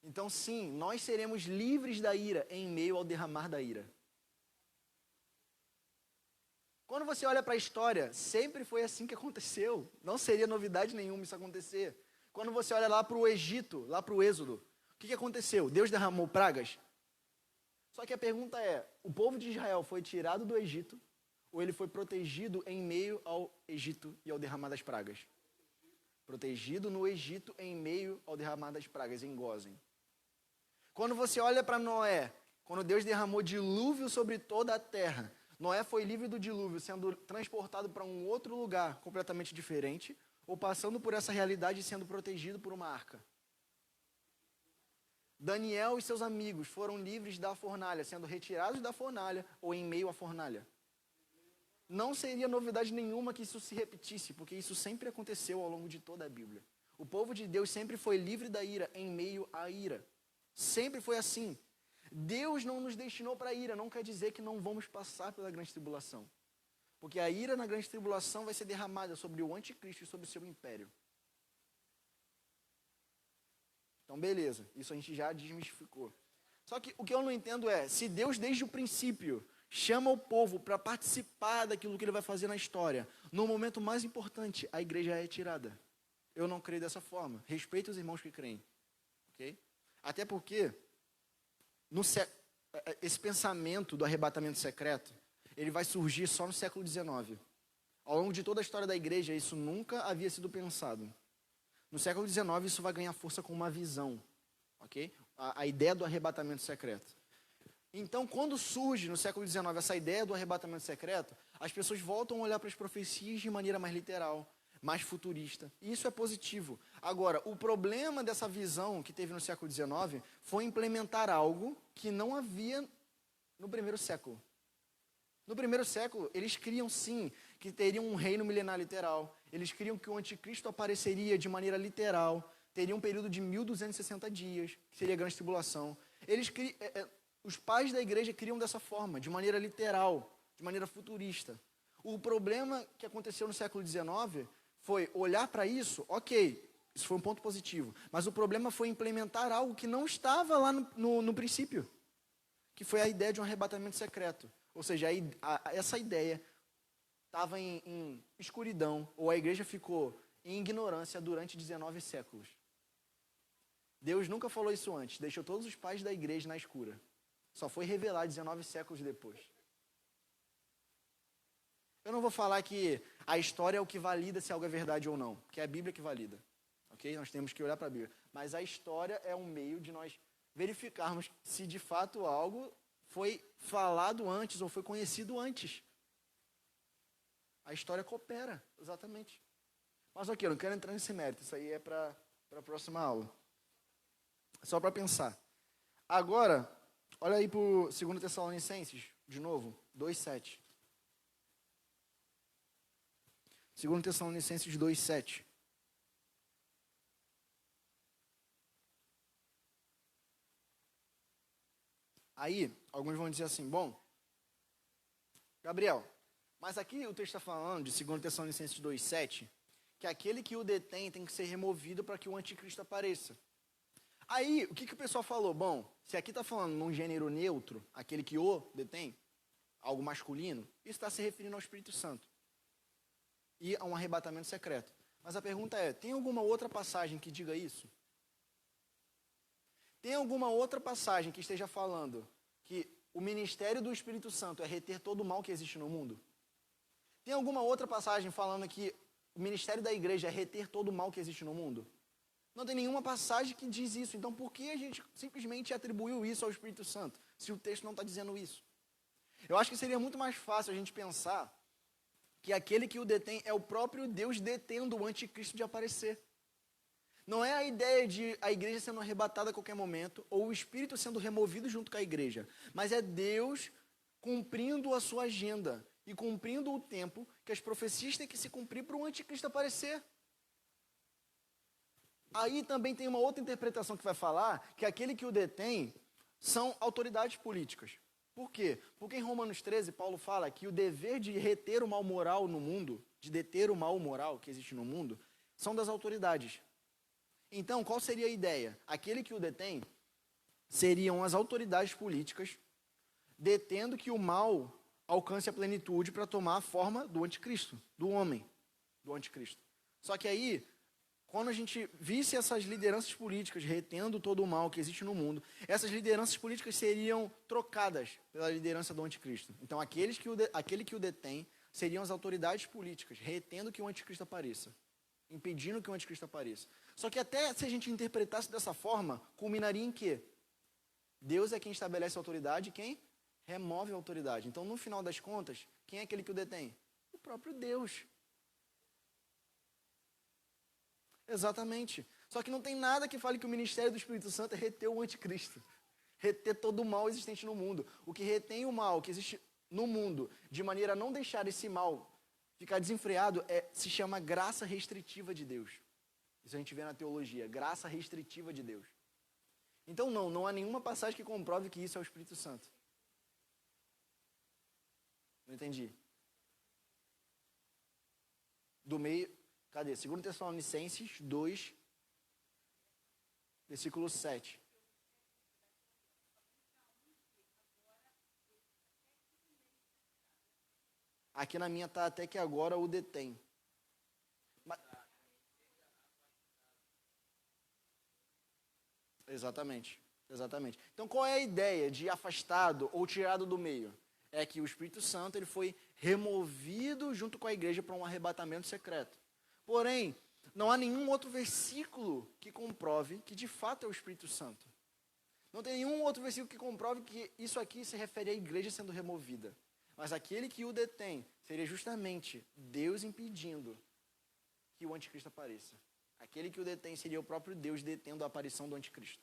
Speaker 1: Então sim, nós seremos livres da ira em meio ao derramar da ira. Quando você olha para a história, sempre foi assim que aconteceu. Não seria novidade nenhuma isso acontecer. Quando você olha lá para o Egito, lá para o Êxodo, o que aconteceu? Deus derramou pragas? Só que a pergunta é: o povo de Israel foi tirado do Egito ou ele foi protegido em meio ao Egito e ao derramar das pragas? Protegido no Egito em meio ao derramar das pragas, em Gósen. Quando você olha para Noé, quando Deus derramou dilúvio sobre toda a terra, Noé foi livre do dilúvio, sendo transportado para um outro lugar completamente diferente, ou passando por essa realidade e sendo protegido por uma arca. Daniel e seus amigos foram livres da fornalha, sendo retirados da fornalha ou em meio à fornalha. Não seria novidade nenhuma que isso se repetisse, porque isso sempre aconteceu ao longo de toda a Bíblia. O povo de Deus sempre foi livre da ira em meio à ira. Sempre foi assim. Deus não nos destinou para a ira, não quer dizer que não vamos passar pela grande tribulação. Porque a ira na grande tribulação vai ser derramada sobre o anticristo e sobre o seu império. Então, beleza, isso a gente já desmistificou. Só que o que eu não entendo é, se Deus desde o princípio chama o povo para participar daquilo que ele vai fazer na história, no momento mais importante, a igreja é tirada. Eu não creio dessa forma. Respeito os irmãos que creem. Ok? Até porque esse pensamento do arrebatamento secreto, ele vai surgir só no século XIX. Ao longo de toda a história da igreja, isso nunca havia sido pensado. No século XIX, isso vai ganhar força com uma visão. Ok? A ideia do arrebatamento secreto. Então, quando surge no século XIX essa ideia do arrebatamento secreto, as pessoas voltam a olhar para as profecias de maneira mais literal, mais futurista. E isso é positivo. Agora, o problema dessa visão que teve no século XIX foi implementar algo que não havia no primeiro século. No primeiro século, eles criam sim que teriam um reino milenar literal. Eles criam que o anticristo apareceria de maneira literal. Teria um período de 1260 dias, que seria a grande tribulação. Os pais da igreja criam dessa forma, de maneira literal, de maneira futurista. O problema que aconteceu no século XIX foi olhar para isso, ok, isso foi um ponto positivo, mas o problema foi implementar algo que não estava lá no princípio, que foi a ideia de um arrebatamento secreto. Ou seja, essa ideia estava em escuridão, ou a igreja ficou em ignorância durante 19 séculos. Deus nunca falou isso antes, deixou todos os pais da igreja na escura. Só foi revelar 19 séculos depois. Eu não vou falar que a história é o que valida se algo é verdade ou não, que é a Bíblia que valida. Ok? Nós temos que olhar para a Bíblia. Mas a história é um meio de nós verificarmos se de fato algo foi falado antes ou foi conhecido antes. A história coopera, exatamente. Mas ok, eu não quero entrar nesse mérito, isso aí é para a próxima aula. Só para pensar. Agora, olha aí para o 2 Tessalonicenses, de novo, 2:7. 2 Tessalonicenses 2:7. Aí, alguns vão dizer assim, bom, Gabriel, mas aqui o texto está falando de 2 Tessalonicenses 2:7, que aquele que o detém tem que ser removido para que o anticristo apareça. Aí, o que o pessoal falou? Bom, se aqui está falando num gênero neutro, aquele que o detém, algo masculino, isso está se referindo ao Espírito Santo e a um arrebatamento secreto. Mas a pergunta é, tem alguma outra passagem que diga isso? Tem alguma outra passagem que esteja falando que o ministério do Espírito Santo é reter todo o mal que existe no mundo? Tem alguma outra passagem falando que o ministério da igreja é reter todo o mal que existe no mundo? Não tem nenhuma passagem que diz isso. Então, por que a gente simplesmente atribuiu isso ao Espírito Santo, se o texto não está dizendo isso? Eu acho que seria muito mais fácil a gente pensar que aquele que o detém é o próprio Deus detendo o anticristo de aparecer. Não é a ideia de a igreja sendo arrebatada a qualquer momento, ou o Espírito sendo removido junto com a igreja, mas é Deus cumprindo a sua agenda e cumprindo o tempo que as profecias têm que se cumprir para o anticristo aparecer. Aí também tem uma outra interpretação que vai falar que aquele que o detém são autoridades políticas. Por quê? Porque em Romanos 13, Paulo fala que o dever de reter o mal moral no mundo, de deter o mal moral que existe no mundo, são das autoridades. Então, qual seria a ideia? Aquele que o detém seriam as autoridades políticas detendo que o mal alcance a plenitude para tomar a forma do anticristo, do homem, do anticristo. Só que aí, quando a gente visse essas lideranças políticas retendo todo o mal que existe no mundo, essas lideranças políticas seriam trocadas pela liderança do anticristo. Então, aquele que o detém seriam as autoridades políticas, retendo que o anticristo apareça, impedindo que o anticristo apareça. Só que até se a gente interpretasse dessa forma, culminaria em quê? Deus é quem estabelece a autoridade e quem remove a autoridade. Então, no final das contas, quem é aquele que o detém? O próprio Deus. Exatamente. Só que não tem nada que fale que o ministério do Espírito Santo é reter o anticristo. Reter todo o mal existente no mundo. O que retém o mal que existe no mundo, de maneira a não deixar esse mal ficar desenfreado, se chama graça restritiva de Deus. Isso a gente vê na teologia, graça restritiva de Deus. Então não há nenhuma passagem que comprove que isso é o Espírito Santo. Não entendi. Do meio, cadê? 2 Tessalonicenses 2, versículo 7. Aqui na minha está até que agora o detém. Mas, exatamente. Então, qual é a ideia de afastado ou tirado do meio? É que o Espírito Santo ele foi removido junto com a igreja para um arrebatamento secreto. Porém, não há nenhum outro versículo que comprove que de fato é o Espírito Santo. Não tem nenhum outro versículo que comprove que isso aqui se refere à igreja sendo removida. Mas aquele que o detém seria justamente Deus impedindo que o anticristo apareça. Aquele que o detém seria o próprio Deus detendo a aparição do anticristo.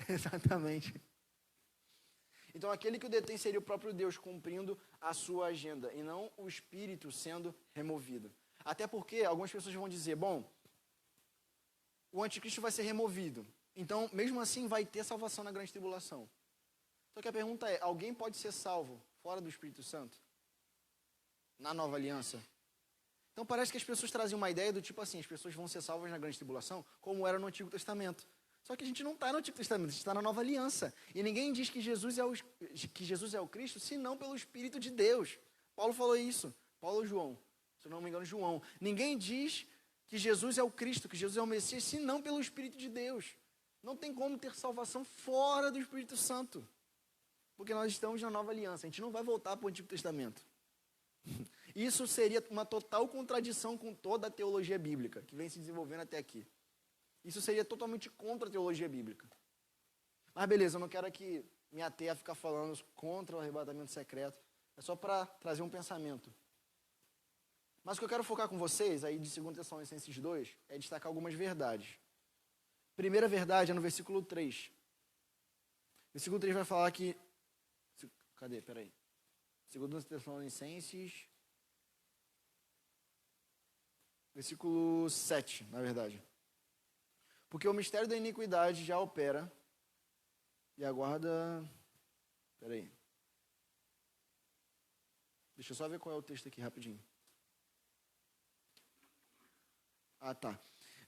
Speaker 1: Exatamente. Então, aquele que o detém seria o próprio Deus cumprindo a sua agenda e não o Espírito sendo removido. Até porque algumas pessoas vão dizer, bom, o anticristo vai ser removido. Então, mesmo assim, vai ter salvação na grande tribulação. Só que a pergunta é, alguém pode ser salvo fora do Espírito Santo? Na nova aliança? Então parece que as pessoas trazem uma ideia do tipo assim, as pessoas vão ser salvas na grande tribulação, como era no Antigo Testamento. Só que a gente não está no Antigo Testamento, a gente está na nova aliança. E ninguém diz que Jesus é o Cristo, senão pelo Espírito de Deus. Paulo falou isso. Paulo ou João? Se eu não me engano, João. Ninguém diz que Jesus é o Cristo, que Jesus é o Messias, senão pelo Espírito de Deus. Não tem como ter salvação fora do Espírito Santo. Porque nós estamos na nova aliança, a gente não vai voltar para o Antigo Testamento. Isso seria uma total contradição com toda a teologia bíblica que vem se desenvolvendo até aqui. Isso seria totalmente contra a teologia bíblica. Mas beleza, eu não quero aqui me ater a ficar falando contra o arrebatamento secreto. É só para trazer um pensamento. Mas o que eu quero focar com vocês, aí de 2 Tessalonicenses 2, é destacar algumas verdades. Primeira verdade é no versículo 3. Versículo 3 vai falar que... Cadê? Peraí. 2 Tessalonicenses... Versículo 7, na verdade. Porque o mistério da iniquidade já opera e aguarda... Peraí. Deixa eu só ver qual é o texto aqui, rapidinho. Ah, tá.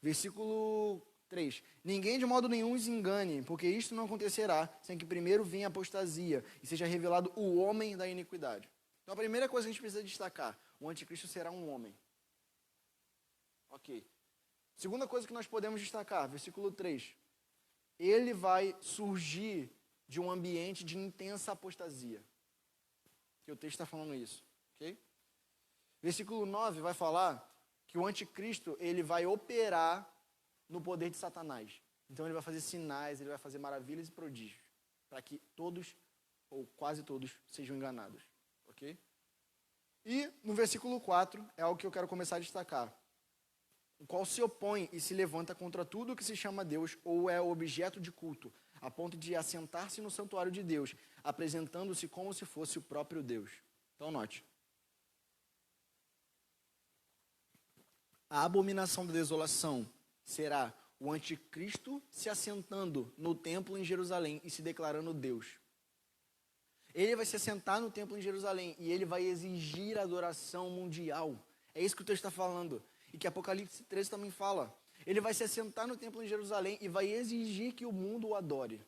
Speaker 1: Versículo 3. Ninguém de modo nenhum os engane, porque isto não acontecerá sem que primeiro venha a apostasia e seja revelado o homem da iniquidade. Então a primeira coisa que a gente precisa destacar, o anticristo será um homem. Ok. Segunda coisa que nós podemos destacar, versículo 3. Ele vai surgir de um ambiente de intensa apostasia. Que o texto está falando isso. Ok? Versículo 9 vai falar que o anticristo ele vai operar no poder de Satanás. Então ele vai fazer sinais, ele vai fazer maravilhas e prodígios, para que todos, ou quase todos, sejam enganados. Ok? E no versículo 4 é algo que eu quero começar a destacar. O qual se opõe e se levanta contra tudo o que se chama Deus ou é objeto de culto, a ponto de assentar-se no santuário de Deus, apresentando-se como se fosse o próprio Deus. Então note. A abominação da desolação será o anticristo se assentando no templo em Jerusalém e se declarando Deus. Ele vai se assentar no templo em Jerusalém e ele vai exigir adoração mundial. É isso que o texto está falando. E que Apocalipse 13 também fala. Ele vai se assentar no templo em Jerusalém e vai exigir que o mundo o adore.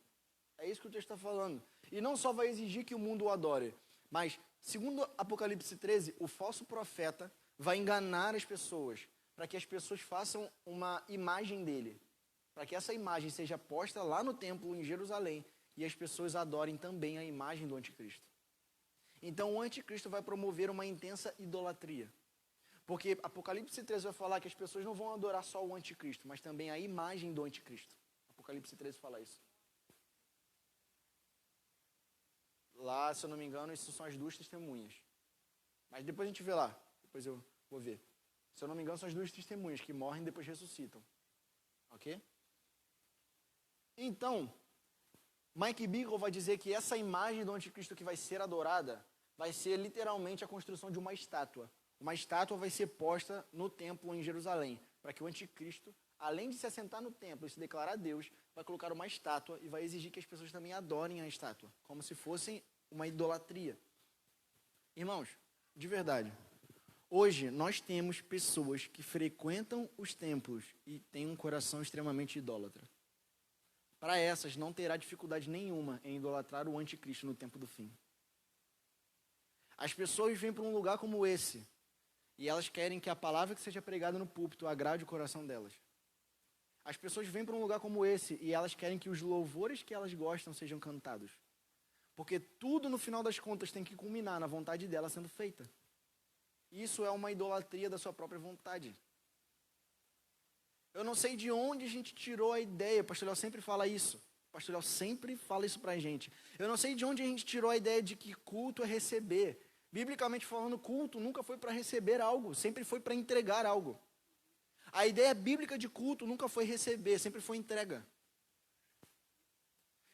Speaker 1: É isso que o texto está falando. E não só vai exigir que o mundo o adore, mas, segundo Apocalipse 13, o falso profeta vai enganar as pessoas, para que as pessoas façam uma imagem dele. Para que essa imagem seja posta lá no templo em Jerusalém e as pessoas adorem também a imagem do anticristo. Então o anticristo vai promover uma intensa idolatria. Porque Apocalipse 13 vai falar que as pessoas não vão adorar só o anticristo, mas também a imagem do anticristo. Apocalipse 13 fala isso. Lá, se eu não me engano, isso são as duas testemunhas. Mas depois a gente vê lá. Depois eu vou ver. Se eu não me engano, são as duas testemunhas que morrem e depois ressuscitam. Ok? Então, Mike Bickle vai dizer que essa imagem do anticristo que vai ser adorada vai ser literalmente a construção de uma estátua. Uma estátua vai ser posta no templo em Jerusalém, para que o anticristo, além de se assentar no templo e se declarar Deus, vai colocar uma estátua e vai exigir que as pessoas também adorem a estátua, como se fosse uma idolatria. Irmãos, de verdade, hoje nós temos pessoas que frequentam os templos e têm um coração extremamente idólatra. Para essas, não terá dificuldade nenhuma em idolatrar o anticristo no tempo do fim. As pessoas vêm para um lugar como esse, e elas querem que a palavra que seja pregada no púlpito agrade o coração delas. As pessoas vêm para um lugar como esse, e elas querem que os louvores que elas gostam sejam cantados. Porque tudo, no final das contas, tem que culminar na vontade dela sendo feita. Isso é uma idolatria da sua própria vontade. Eu não sei de onde a gente tirou a ideia, o pastor Léo sempre fala isso. O pastor Léo sempre fala isso pra gente. Eu não sei de onde a gente tirou a ideia de que culto é receber. Biblicamente falando, culto nunca foi para receber algo, sempre foi para entregar algo. A ideia bíblica de culto nunca foi receber, sempre foi entrega.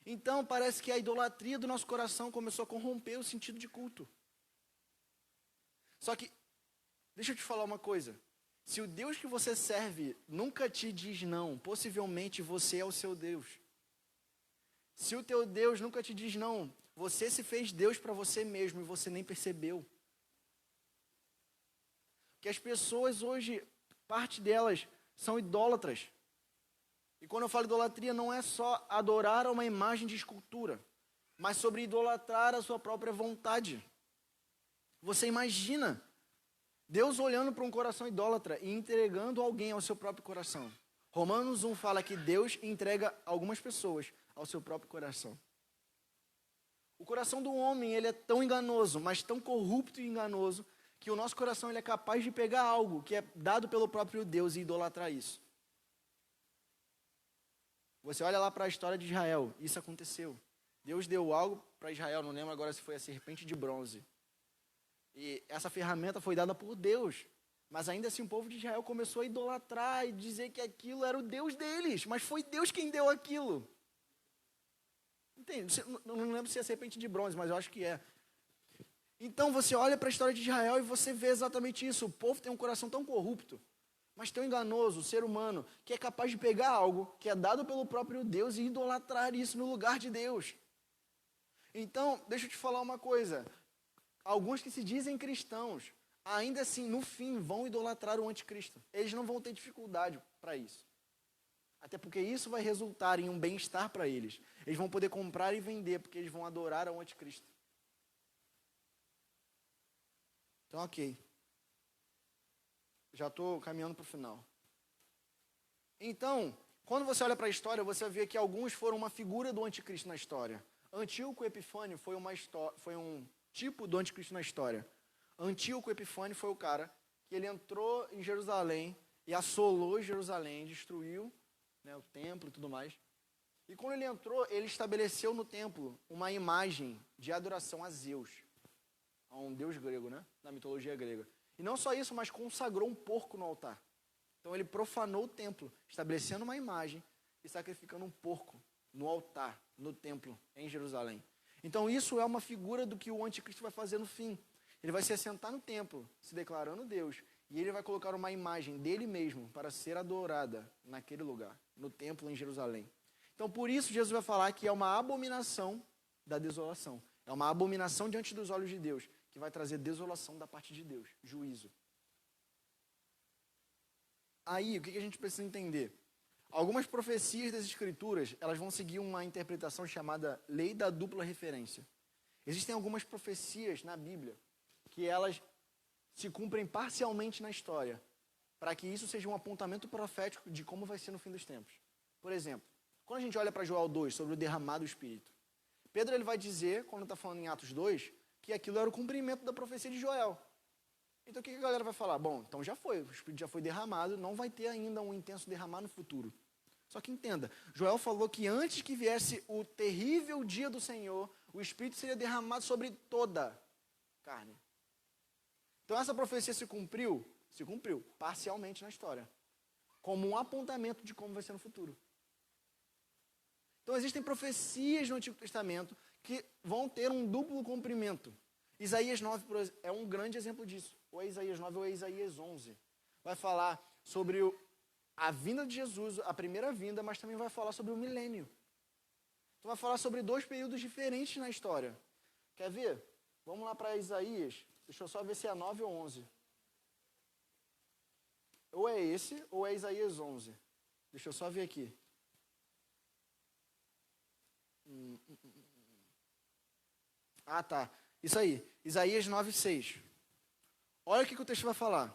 Speaker 1: Então, parece que a idolatria do nosso coração começou a corromper o sentido de culto. Só que, deixa eu te falar uma coisa. Se o Deus que você serve nunca te diz não, possivelmente você é o seu Deus. Se o teu Deus nunca te diz não, Você se fez Deus para você mesmo e você nem percebeu. Que as pessoas hoje, parte delas, são idólatras. E quando eu falo idolatria, não é só adorar a uma imagem de escultura, mas sobre idolatrar a sua própria vontade. Você imagina Deus olhando para um coração idólatra e entregando alguém ao seu próprio coração. Romanos 1 fala que Deus entrega algumas pessoas ao seu próprio coração. O coração do homem, ele é tão enganoso, mas tão corrupto e enganoso, que o nosso coração ele é capaz de pegar algo que é dado pelo próprio Deus e idolatrar isso. Você olha lá para a história de Israel, isso aconteceu. Deus deu algo para Israel, não lembro agora se foi a serpente de bronze. E essa ferramenta foi dada por Deus. Mas ainda assim o povo de Israel começou a idolatrar e dizer que aquilo era o Deus deles. Mas foi Deus quem deu aquilo. Entende? Não lembro se é a serpente de bronze, mas eu acho que é. Então você olha para a história de Israel e você vê exatamente isso. O povo tem um coração tão corrupto, mas tão enganoso, o ser humano, que é capaz de pegar algo que é dado pelo próprio Deus e idolatrar isso no lugar de Deus. Então, deixa eu te falar uma coisa. Alguns que se dizem cristãos, ainda assim, no fim, vão idolatrar o anticristo. Eles não vão ter dificuldade para isso. Até porque isso vai resultar em um bem-estar para eles. Eles vão poder comprar e vender, porque eles vão adorar ao anticristo. Então, ok. Já estou caminhando para o final. Então, quando você olha para a história, você vê que alguns foram uma figura do anticristo na história. Antíoco Epifânio foi um tipo do anticristo na história. Antíoco Epifânio foi o cara que ele entrou em Jerusalém e assolou Jerusalém, destruiu, né, o templo e tudo mais. E quando ele entrou, ele estabeleceu no templo uma imagem de adoração a Zeus, a um deus grego, né, na mitologia grega. E não só isso, mas consagrou um porco no altar. Então ele profanou o templo, estabelecendo uma imagem e sacrificando um porco no altar, no templo, em Jerusalém. Então isso é uma figura do que o anticristo vai fazer no fim. Ele vai se assentar no templo, se declarando Deus, e ele vai colocar uma imagem dele mesmo para ser adorada naquele lugar, no templo em Jerusalém. Então por isso Jesus vai falar que é uma abominação da desolação. É uma abominação diante dos olhos de Deus, que vai trazer desolação da parte de Deus, juízo. Aí, o que a gente precisa entender? Algumas profecias das Escrituras, elas vão seguir uma interpretação chamada lei da dupla referência. Existem algumas profecias na Bíblia que elas se cumprem parcialmente na história, para que isso seja um apontamento profético de como vai ser no fim dos tempos. Por exemplo, quando a gente olha para Joel 2, sobre o derramado do Espírito, Pedro ele vai dizer, quando está falando em Atos 2, que aquilo era o cumprimento da profecia de Joel. Então o que a galera vai falar? Bom, então já foi, o Espírito já foi derramado, não vai ter ainda um intenso derramar no futuro. Só que entenda, Joel falou que antes que viesse o terrível dia do Senhor, o Espírito seria derramado sobre toda carne. Então essa profecia se cumpriu parcialmente na história, como um apontamento de como vai ser no futuro. Então existem profecias no Antigo Testamento que vão ter um duplo cumprimento. Isaías 9 é um grande exemplo disso. Ou é Isaías 9 ou é Isaías 11. Vai falar sobre a vinda de Jesus, a primeira vinda, mas também vai falar sobre o milênio. Então vai falar sobre dois períodos diferentes na história. Quer ver? Vamos lá para Isaías. Deixa eu só ver se é 9 ou 11. Ou é esse, ou é Isaías 11. Deixa eu só ver aqui. Ah, tá. Isso aí. Isaías 9, 6. Olha o que o texto vai falar.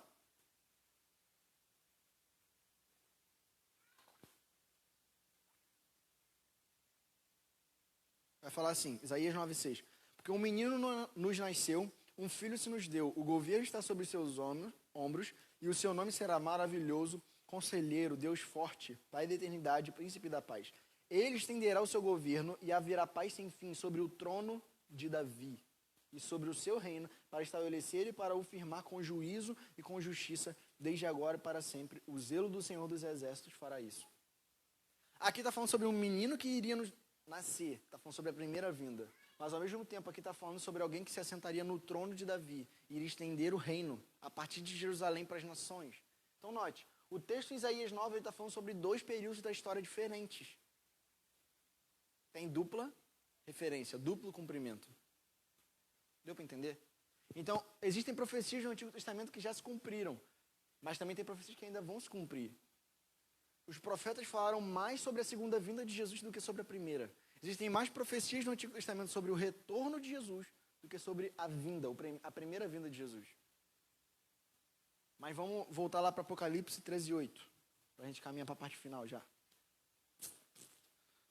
Speaker 1: Vai falar assim, Isaías 9, 6. Porque um menino nos nasceu, um filho se nos deu, o governo está sobre seus ombros, e o seu nome será maravilhoso, conselheiro, Deus forte, Pai da eternidade, príncipe da paz. Ele estenderá o seu governo e haverá paz sem fim sobre o trono de Davi e sobre o seu reino, para estabelecer e para o firmar com juízo e com justiça, desde agora e para sempre. O zelo do Senhor dos Exércitos fará isso. Aqui está falando sobre um menino que iria nascer, está falando sobre a primeira vinda. Mas ao mesmo tempo aqui está falando sobre alguém que se assentaria no trono de Davi e iria estender o reino a partir de Jerusalém para as nações. Então note, o texto em Isaías 9 está falando sobre dois períodos da história diferentes. Tem dupla referência, duplo cumprimento. Deu para entender? Então, existem profecias no Antigo Testamento que já se cumpriram, mas também tem profecias que ainda vão se cumprir. Os profetas falaram mais sobre a segunda vinda de Jesus do que sobre a primeira. Existem mais profecias no Antigo Testamento sobre o retorno de Jesus do que sobre a vinda, a primeira vinda de Jesus. Mas vamos voltar lá para Apocalipse 13:8, para a gente caminhar para a parte final já.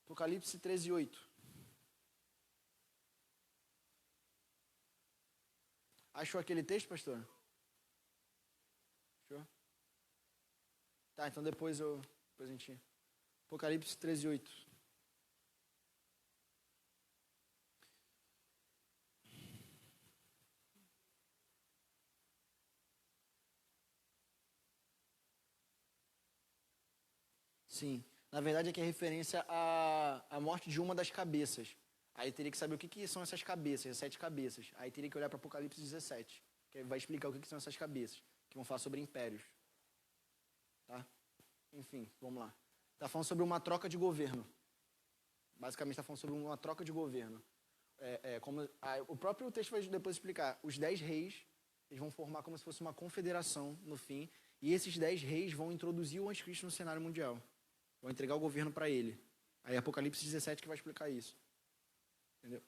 Speaker 1: Apocalipse 13:8. Achou aquele texto, pastor? Achou? Tá, então depois a gente... Apocalipse 13:8. Sim, na verdade aqui é referência à morte de uma das cabeças. Aí teria que saber o que são essas cabeças, as 7 cabeças. Aí teria que olhar para Apocalipse 17, que vai explicar o que são essas cabeças, que vão falar sobre impérios. Tá? Enfim, vamos lá. Está falando sobre uma troca de governo. Basicamente está falando sobre uma troca de governo. O próprio texto vai depois explicar. Os 10 reis, eles vão formar como se fosse uma confederação no fim, e esses 10 reis vão introduzir o anticristo no cenário mundial. Vão entregar o governo para ele. Aí Apocalipse 17 que vai explicar isso. Entendeu?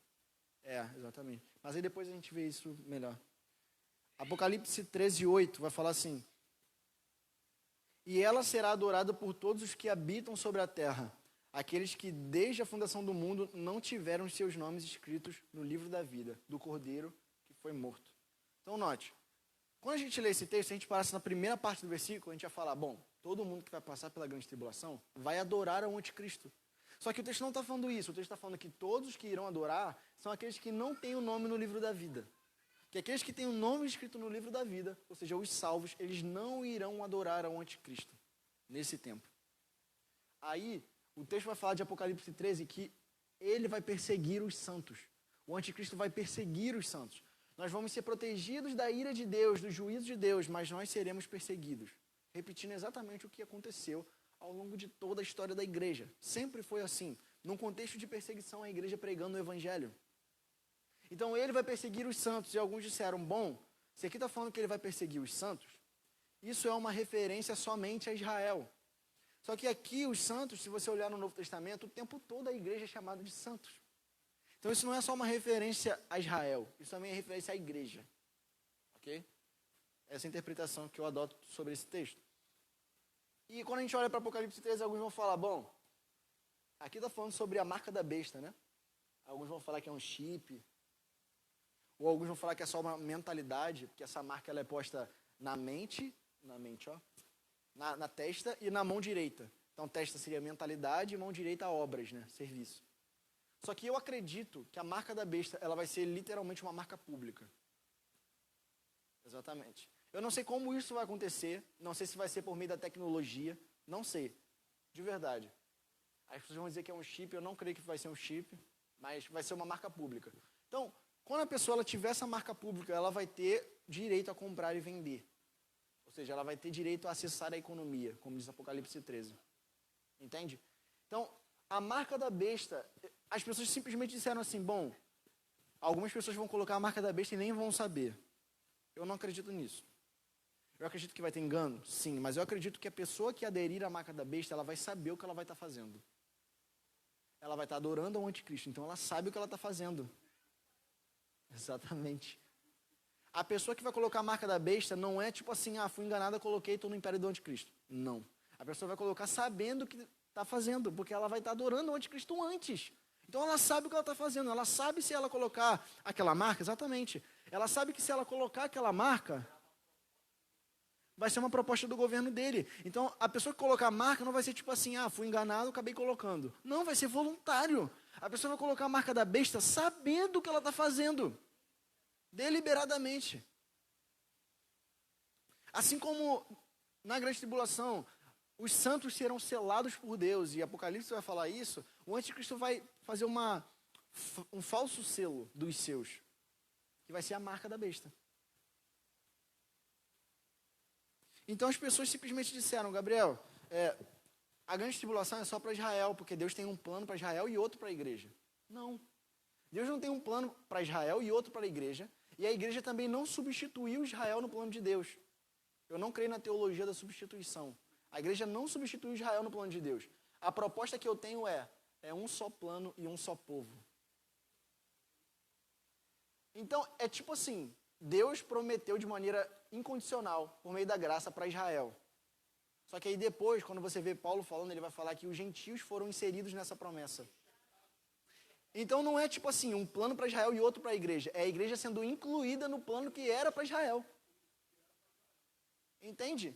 Speaker 1: Exatamente. Mas aí depois a gente vê isso melhor. Apocalipse 13:8 vai falar assim: e ela será adorada por todos os que habitam sobre a terra, aqueles que desde a fundação do mundo não tiveram os seus nomes escritos no livro da vida, do Cordeiro que foi morto. Então note, quando a gente lê esse texto, se a gente parasse na primeira parte do versículo, a gente ia falar, bom, todo mundo que vai passar pela grande tribulação vai adorar ao anticristo. Só que o texto não está falando isso, o texto está falando que todos os que irão adorar são aqueles que não têm o nome no livro da vida. Que aqueles que têm o nome escrito no livro da vida, ou seja, os salvos, eles não irão adorar ao anticristo nesse tempo. Aí, o texto vai falar de Apocalipse 13 que ele vai perseguir os santos. O anticristo vai perseguir os santos. Nós vamos ser protegidos da ira de Deus, do juízo de Deus, mas nós seremos perseguidos. Repetindo exatamente o que aconteceu ao longo de toda a história da igreja. Sempre foi assim. Num contexto de perseguição, a igreja pregando o evangelho. Então ele vai perseguir os santos. E alguns disseram, bom, se aqui está falando que ele vai perseguir os santos, isso é uma referência somente a Israel. Só que aqui os santos, se você olhar no Novo Testamento, o tempo todo a igreja é chamada de santos. Então isso não é só uma referência a Israel, isso também é referência à igreja. Ok? Essa é a interpretação que eu adoto sobre esse texto. E quando a gente olha para Apocalipse 13, alguns vão falar, bom, aqui está falando sobre a marca da besta, né? Alguns vão falar que é um chip, ou alguns vão falar que é só uma mentalidade, porque essa marca ela é posta na mente, ó, na testa e na mão direita. Então, testa seria mentalidade e mão direita obras, né? Serviço. Só que eu acredito que a marca da besta ela vai ser literalmente uma marca pública. Exatamente. Eu não sei como isso vai acontecer, não sei se vai ser por meio da tecnologia, não sei, de verdade. As pessoas vão dizer que é um chip, eu não creio que vai ser um chip, mas vai ser uma marca pública. Então, quando a pessoa ela tiver essa marca pública, ela vai ter direito a comprar e vender. Ou seja, ela vai ter direito a acessar a economia, como diz Apocalipse 13. Entende? Então, a marca da besta, as pessoas simplesmente disseram assim, bom, algumas pessoas vão colocar a marca da besta e nem vão saber. Eu não acredito nisso. Eu acredito que vai ter engano? Sim, mas eu acredito que a pessoa que aderir à marca da besta, ela vai saber o que ela vai estar fazendo. Ela vai estar adorando ao anticristo, então ela sabe o que ela está fazendo. Exatamente. A pessoa que vai colocar a marca da besta não é tipo assim, fui enganada, coloquei, estou no império do anticristo. Não. A pessoa vai colocar sabendo o que está fazendo, porque ela vai estar adorando o anticristo antes. Então ela sabe o que ela está fazendo, ela sabe se ela colocar aquela marca, exatamente. Ela sabe que se ela colocar aquela marca, vai ser uma proposta do governo dele. Então, a pessoa que colocar a marca não vai ser tipo assim, fui enganado, acabei colocando. Não, vai ser voluntário. A pessoa vai colocar a marca da besta sabendo o que ela está fazendo. Deliberadamente. Assim como na grande tribulação, os santos serão selados por Deus, e Apocalipse vai falar isso, o anticristo vai fazer um falso selo dos seus, que vai ser a marca da besta. Então as pessoas simplesmente disseram, Gabriel, a grande tribulação é só para Israel, porque Deus tem um plano para Israel e outro para a igreja. Não. Deus não tem um plano para Israel e outro para a igreja, e a igreja também não substituiu Israel no plano de Deus. Eu não creio na teologia da substituição. A igreja não substitui Israel no plano de Deus. A proposta que eu tenho é um só plano e um só povo. Então, é tipo assim, Deus prometeu de maneira incondicional, por meio da graça, para Israel. Só que aí depois, quando você vê Paulo falando, ele vai falar que os gentios foram inseridos nessa promessa. Então não é tipo assim, um plano para Israel e outro para a igreja. É a igreja sendo incluída no plano que era para Israel. Entende?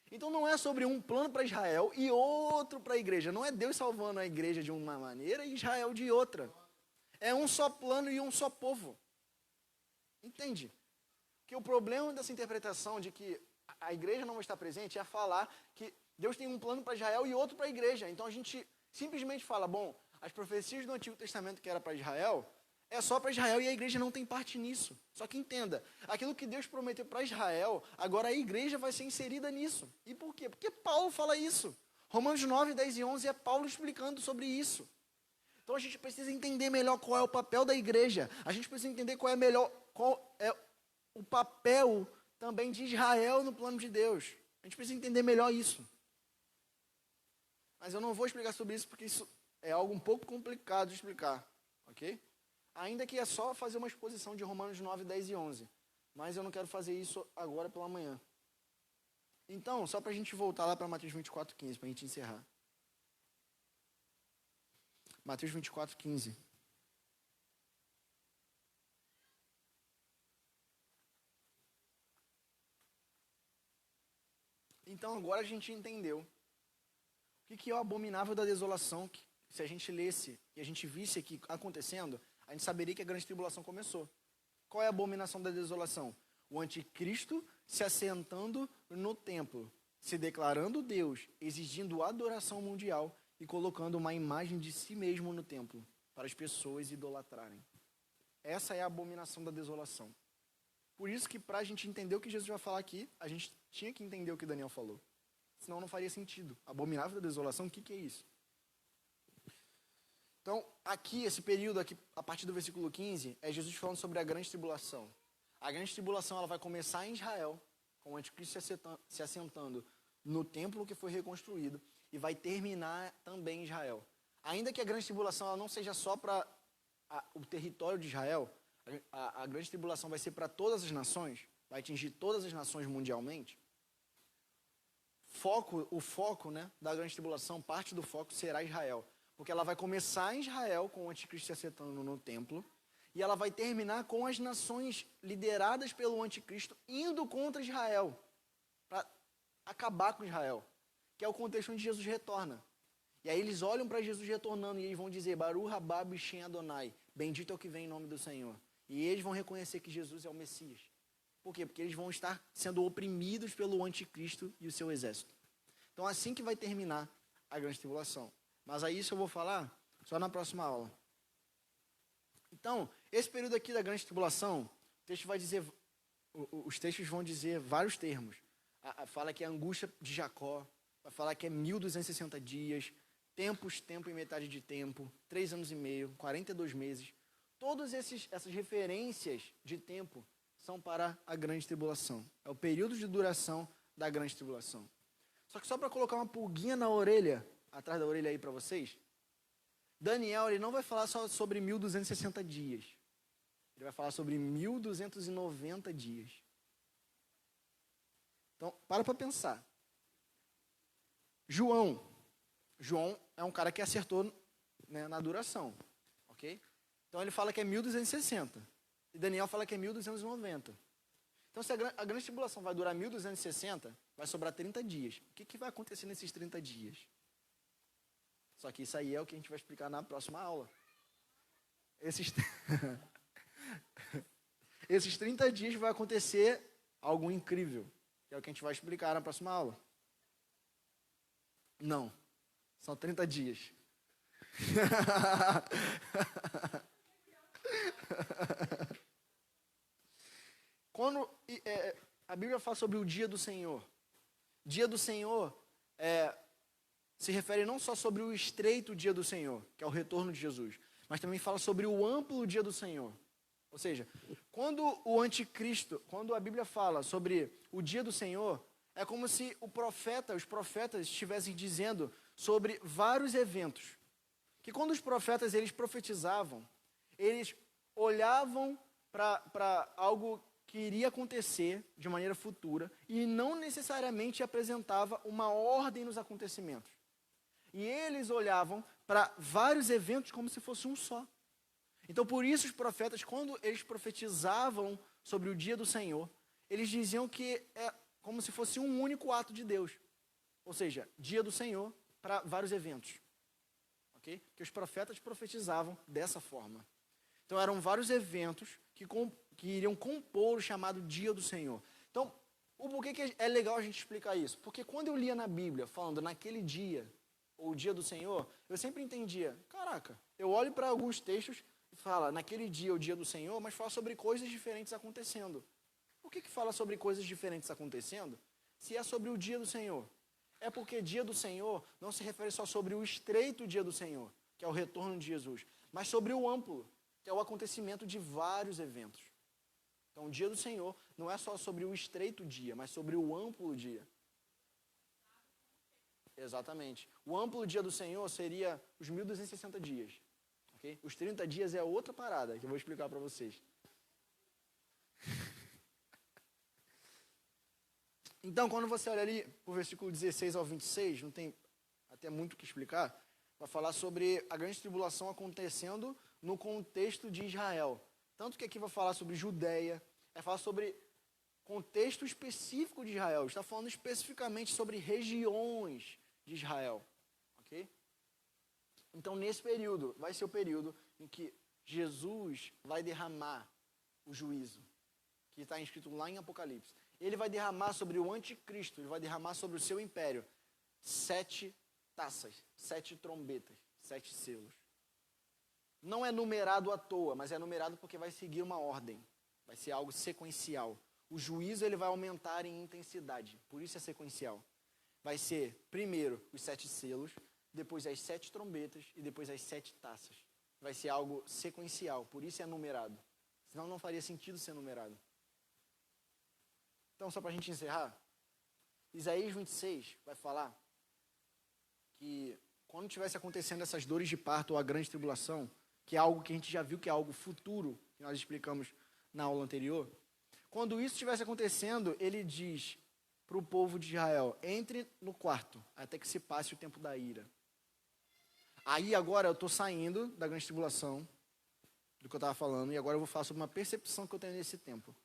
Speaker 1: Então não é sobre um plano para Israel e outro para a igreja. Não é Deus salvando a igreja de uma maneira e Israel de outra. É um só plano e um só povo. Entende? Que o problema dessa interpretação de que a igreja não está presente é falar que Deus tem um plano para Israel e outro para a igreja. Então a gente simplesmente fala, bom, as profecias do Antigo Testamento que era para Israel, é só para Israel e a igreja não tem parte nisso. Só que entenda, aquilo que Deus prometeu para Israel, agora a igreja vai ser inserida nisso. E por quê? Porque Paulo fala isso. Romanos 9, 10 e 11 é Paulo explicando sobre isso. Então a gente precisa entender melhor qual é o papel da igreja. A gente precisa entender qual é o papel também de Israel no plano de Deus. A gente precisa entender melhor isso. Mas eu não vou explicar sobre isso porque isso é algo um pouco complicado de explicar, ok? Ainda que é só fazer uma exposição de Romanos 9, 10 e 11. Mas eu não quero fazer isso agora pela manhã. Então, só para a gente voltar lá para Mateus 24, 15, para a gente encerrar. Mateus 24, 15. Então, agora a gente entendeu o que é o abominável da desolação, que se a gente lesse e a gente visse aqui acontecendo, a gente saberia que a grande tribulação começou. Qual é a abominação da desolação? O anticristo se assentando no templo, se declarando Deus, exigindo adoração mundial e colocando uma imagem de si mesmo no templo, para as pessoas idolatrarem. Essa é a abominação da desolação. Por isso que para a gente entender o que Jesus vai falar aqui, a gente tinha que entender o que Daniel falou. Senão não faria sentido. Abominável da desolação, o que é isso? Então, aqui, esse período aqui, a partir do versículo 15, é Jesus falando sobre a grande tribulação. A grande tribulação ela vai começar em Israel, com o anticristo se assentando no templo que foi reconstruído, e vai terminar também em Israel. Ainda que a grande tribulação ela não seja só para o território de Israel, a grande tribulação vai ser para todas as nações, vai atingir todas as nações mundialmente. O foco, né, da grande tribulação, parte do foco será Israel. Porque ela vai começar em Israel, com o anticristo se assentando no templo, e ela vai terminar com as nações lideradas pelo anticristo indo contra Israel, para acabar com Israel, que é o contexto onde Jesus retorna. E aí eles olham para Jesus retornando e eles vão dizer, Baruch haba b'shem Adonai, bendito é o que vem em nome do Senhor. E eles vão reconhecer que Jesus é o Messias. Por quê? Porque eles vão estar sendo oprimidos pelo anticristo e o seu exército. Então assim que vai terminar a grande tribulação. Mas aí isso eu vou falar só na próxima aula. Então, esse período aqui da grande tribulação, o texto vai dizer, os textos vão dizer vários termos. Fala que é a angústia de Jacó, vai falar que é 1260 dias, tempo e metade de tempo, 3 anos e meio, 42 meses. Todas essas referências de tempo são para a grande tribulação. É o período de duração da grande tribulação. Só para colocar uma pulguinha na orelha, atrás da orelha aí para vocês, Daniel ele não vai falar só sobre 1260 dias. Ele vai falar sobre 1290 dias. Então, para pensar. João é um cara que acertou, né, na duração. Ok? Então, ele fala que é 1260. E Daniel fala que é 1290. Então, se a grande tribulação vai durar 1260, vai sobrar 30 dias. O que vai acontecer nesses 30 dias? Só que isso aí é o que a gente vai explicar na próxima aula. Esses 30 dias vai acontecer algo incrível, que é o que a gente vai explicar na próxima aula. Não, são 30 dias. Quando a Bíblia fala sobre o dia do Senhor, dia do Senhor se refere não só sobre o estreito dia do Senhor, que é o retorno de Jesus, mas também fala sobre o amplo dia do Senhor. Ou seja, quando o anticristo, quando a Bíblia fala sobre o dia do Senhor, é como se os profetas estivessem dizendo sobre vários eventos. Que quando os profetas eles profetizavam, eles olhavam para algo que iria acontecer de maneira futura e não necessariamente apresentava uma ordem nos acontecimentos. E eles olhavam para vários eventos como se fosse um só. Então, por isso, os profetas, quando eles profetizavam sobre o dia do Senhor, eles diziam que é como se fosse um único ato de Deus. Ou seja, dia do Senhor para vários eventos. Okay? Que os profetas profetizavam dessa forma. Então, eram vários eventos que iriam compor o chamado dia do Senhor. Então, por que é legal a gente explicar isso? Porque quando eu lia na Bíblia, falando naquele dia, ou o dia do Senhor, eu sempre entendia, caraca, eu olho para alguns textos e fala, naquele dia, o dia do Senhor, mas fala sobre coisas diferentes acontecendo. Por que fala sobre coisas diferentes acontecendo? Se é sobre o dia do Senhor. É porque dia do Senhor não se refere só sobre o estreito dia do Senhor, que é o retorno de Jesus, mas sobre o amplo, que é o acontecimento de vários eventos. Então, o dia do Senhor não é só sobre o estreito dia, mas sobre o amplo dia. Exatamente. O amplo dia do Senhor seria os 1260 dias. Okay? Os 30 dias é outra parada que eu vou explicar para vocês. Então, quando você olha ali o versículo 16 ao 26, não tem até muito o que explicar, vai falar sobre a grande tribulação acontecendo no contexto de Israel. Tanto que aqui vai falar sobre Judeia, vai falar sobre contexto específico de Israel, está falando especificamente sobre regiões de Israel, ok? Então, nesse período, vai ser o período em que Jesus vai derramar o juízo, que está escrito lá em Apocalipse. Ele vai derramar sobre o anticristo, ele vai derramar sobre o seu império 7 taças, 7 trombetas, 7 selos. Não é numerado à toa, mas é numerado porque vai seguir uma ordem, vai ser algo sequencial. O juízo ele vai aumentar em intensidade, por isso é sequencial. Vai ser, primeiro, os 7 selos, depois as 7 trombetas e depois as 7 taças. Vai ser algo sequencial, por isso é numerado. Senão não faria sentido ser numerado. Então, só para a gente encerrar, Isaías 26 vai falar que quando estivesse acontecendo essas dores de parto ou a grande tribulação, que é algo que a gente já viu que é algo futuro, que nós explicamos na aula anterior, quando isso estivesse acontecendo, ele diz para o povo de Israel, entre no quarto, até que se passe o tempo da ira. Aí agora eu estou saindo da grande tribulação, do que eu estava falando, e agora eu vou falar sobre uma percepção que eu tenho nesse tempo.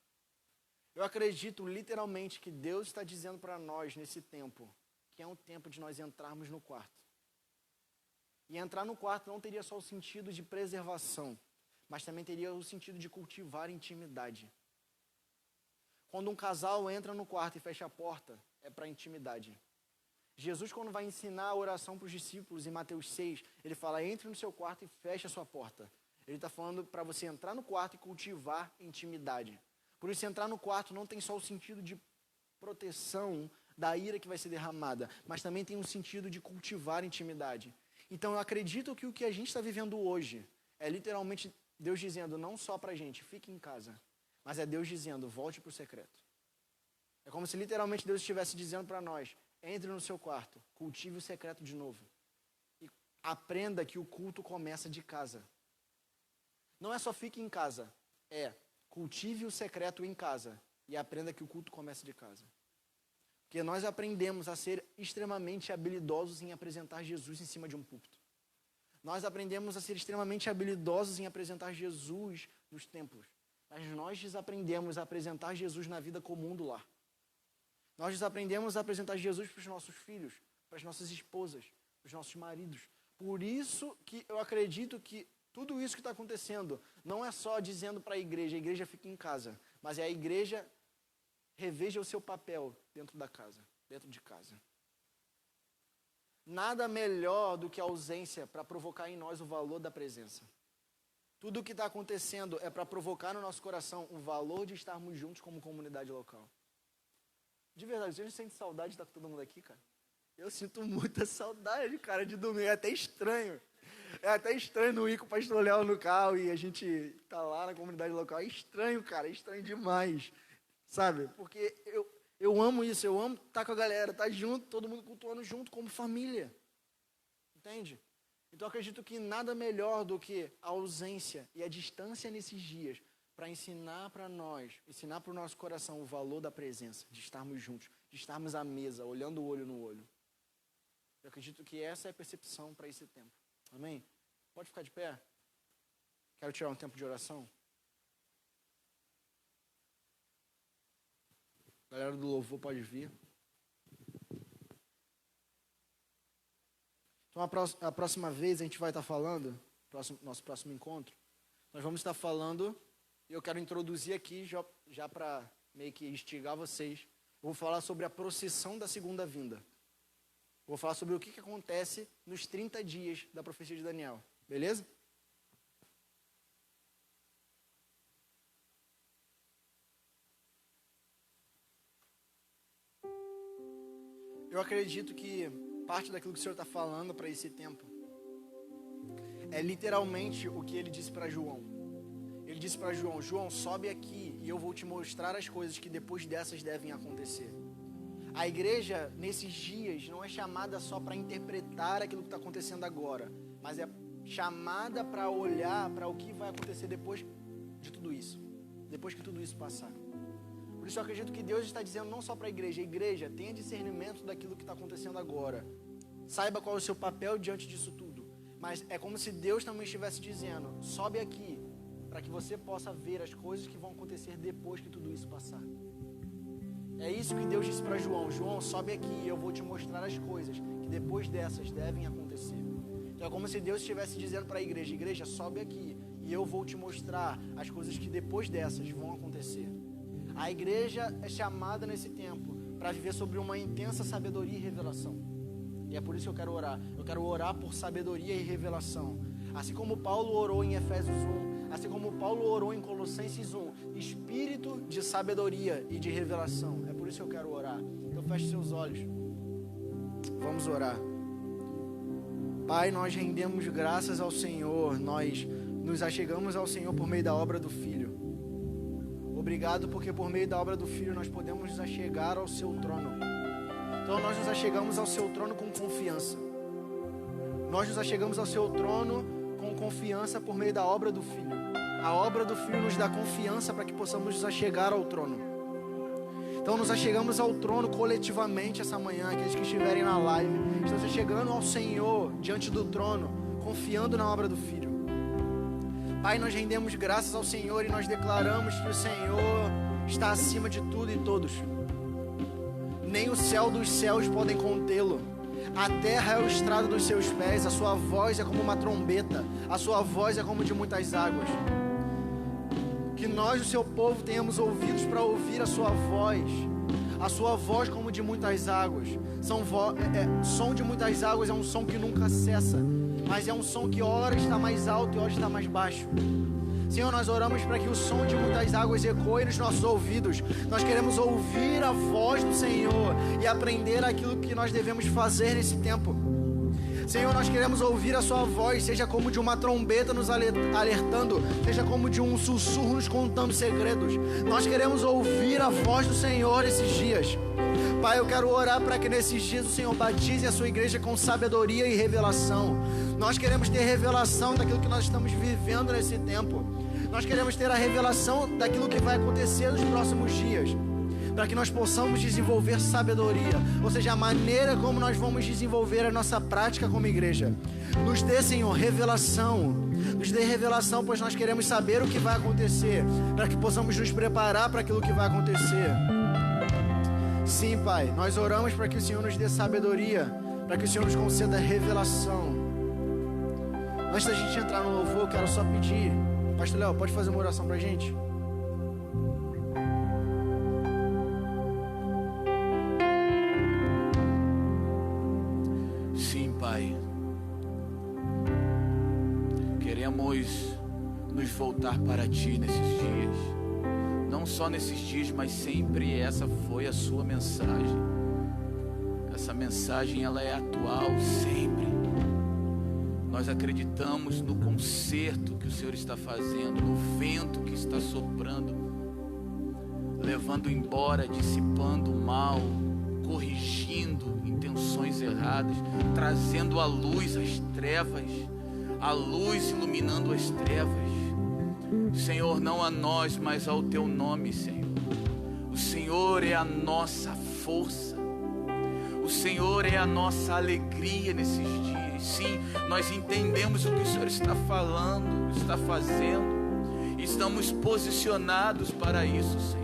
Speaker 1: Eu acredito literalmente que Deus está dizendo para nós nesse tempo, que é um tempo de nós entrarmos no quarto. E entrar no quarto não teria só o sentido de preservação, mas também teria o sentido de cultivar intimidade. Quando um casal entra no quarto e fecha a porta, é para intimidade. Jesus, quando vai ensinar a oração para os discípulos em Mateus 6, ele fala, entre no seu quarto e feche a sua porta. Ele está falando para você entrar no quarto e cultivar intimidade. Por isso, entrar no quarto não tem só o sentido de proteção da ira que vai ser derramada, mas também tem um sentido de cultivar intimidade. Então, eu acredito que o que a gente está vivendo hoje é literalmente Deus dizendo não só para a gente, fique em casa, mas é Deus dizendo, volte para o secreto. É como se literalmente Deus estivesse dizendo para nós, entre no seu quarto, cultive o secreto de novo. E aprenda que o culto começa de casa. Não é só fique em casa, é cultive o secreto em casa e aprenda que o culto começa de casa. Porque nós aprendemos a ser extremamente habilidosos em apresentar Jesus em cima de um púlpito. Nós aprendemos a ser extremamente habilidosos em apresentar Jesus nos templos. Mas nós desaprendemos a apresentar Jesus na vida comum do lar. Nós desaprendemos a apresentar Jesus para os nossos filhos, para as nossas esposas, para os nossos maridos. Por isso que eu acredito que tudo isso que está acontecendo não é só dizendo para a igreja fica em casa, mas é a igreja reveja o seu papel dentro da casa, dentro de casa. Nada melhor do que a ausência para provocar em nós o valor da presença. Tudo o que está acontecendo é para provocar no nosso coração o valor de estarmos juntos como comunidade local. De verdade, você não sente saudade de estar com todo mundo aqui, cara? Eu sinto muita saudade, cara, de domingo. É até estranho. É até estranho não ir com o pastor Léo no carro e a gente tá lá na comunidade local. É estranho, cara, é estranho demais, sabe? Porque eu amo isso, eu amo estar com a galera, estar junto, todo mundo cultuando junto como família, entende? Então eu acredito que nada melhor do que a ausência e a distância nesses dias para ensinar para nós, ensinar para o nosso coração o valor da presença, de estarmos juntos, de estarmos à mesa, olhando o olho no olho. Eu acredito que essa é a percepção para esse tempo. Amém? Pode ficar de pé? Quero tirar um tempo de oração. Galera do louvor pode vir. Então a próxima vez a gente vai estar falando, nosso próximo encontro, nós vamos estar falando, e eu quero introduzir aqui, já para meio que instigar vocês, vou falar sobre a procissão da segunda vinda. Vou falar sobre o que acontece nos 30 dias da profecia de Daniel. Beleza? Eu acredito que parte daquilo que o Senhor está falando para esse tempo é literalmente o que ele disse para João. Ele disse para João: João, sobe aqui e eu vou te mostrar as coisas que depois dessas devem acontecer. A igreja, nesses dias, não é chamada só para interpretar aquilo que está acontecendo agora, mas é chamada para olhar para o que vai acontecer depois de tudo isso, depois que tudo isso passar. Por isso eu acredito que Deus está dizendo não só para a igreja, tenha discernimento daquilo que está acontecendo agora, saiba qual é o seu papel diante disso tudo, mas é como se Deus também estivesse dizendo: sobe aqui, para que você possa ver as coisas que vão acontecer depois que tudo isso passar. É isso que Deus disse para João: João, sobe aqui e eu vou te mostrar as coisas que depois dessas devem acontecer. Então é como se Deus estivesse dizendo para a igreja, sobe aqui e eu vou te mostrar as coisas que depois dessas vão acontecer. A igreja é chamada nesse tempo para viver sobre uma intensa sabedoria e revelação. E é por isso que eu quero orar. Eu quero orar por sabedoria e revelação. Assim como Paulo orou em Efésios 1, assim como Paulo orou em Colossenses 1, espírito de sabedoria e de revelação. É por isso que eu quero orar. Então feche seus olhos. Vamos orar. Pai, nós rendemos graças ao Senhor. Nós nos achegamos ao Senhor por meio da obra do Filho. Obrigado porque por meio da obra do Filho nós podemos nos achegar ao seu trono. Então nós nos achegamos ao seu trono com confiança. Nós nos achegamos ao seu trono com confiança por meio da obra do Filho. A obra do Filho nos dá confiança para que possamos nos achegar ao trono. Então nos achegamos ao trono coletivamente essa manhã. Aqueles que estiverem na live estão se achegando ao Senhor diante do trono, confiando na obra do Filho. Pai, nós rendemos graças ao Senhor e nós declaramos que o Senhor está acima de tudo e todos. Nem o céu dos céus podem contê-lo. A terra é o estrado dos seus pés, a sua voz é como uma trombeta, a sua voz é como de muitas águas. Que nós, o seu povo, tenhamos ouvidos para ouvir a sua voz como de muitas águas. Som de muitas águas é um som que nunca cessa, mas é um som que ora está mais alto e ora está mais baixo. Senhor, nós oramos para que o som de muitas águas ecoe nos nossos ouvidos. Nós queremos ouvir a voz do Senhor e aprender aquilo que nós devemos fazer nesse tempo. Senhor, nós queremos ouvir a sua voz, seja como de uma trombeta nos alertando, seja como de um sussurro nos contando segredos. Nós queremos ouvir a voz do Senhor esses dias. Pai, eu quero orar para que nesses dias o Senhor batize a sua igreja com sabedoria e revelação. Nós queremos ter revelação daquilo que nós estamos vivendo nesse tempo. Nós queremos ter a revelação daquilo que vai acontecer nos próximos dias, para que nós possamos desenvolver sabedoria, ou seja, a maneira como nós vamos desenvolver a nossa prática como igreja. Nos dê, Senhor, revelação. Nos dê revelação, pois nós queremos saber o que vai acontecer, para que possamos nos preparar para aquilo que vai acontecer. Sim, Pai, nós oramos para que o Senhor nos dê sabedoria, para que o Senhor nos conceda revelação. Antes da gente entrar no louvor, eu quero só pedir, Pastor Léo, pode fazer uma oração para a gente?
Speaker 2: Sim, Pai. Queremos nos voltar para Ti nesses dias. Não só nesses dias, mas sempre essa foi a Sua mensagem. Essa mensagem, ela é atual sempre. Nós acreditamos no conserto que o Senhor está fazendo, no vento que está soprando, levando embora, dissipando o mal, corrigindo intenções erradas, trazendo a luz às trevas, a luz iluminando as trevas. Senhor, não a nós, mas ao teu nome, Senhor. O Senhor é a nossa força, o Senhor é a nossa alegria nesses dias. Sim, nós entendemos o que o Senhor está falando, está fazendo, e estamos posicionados para isso, Senhor.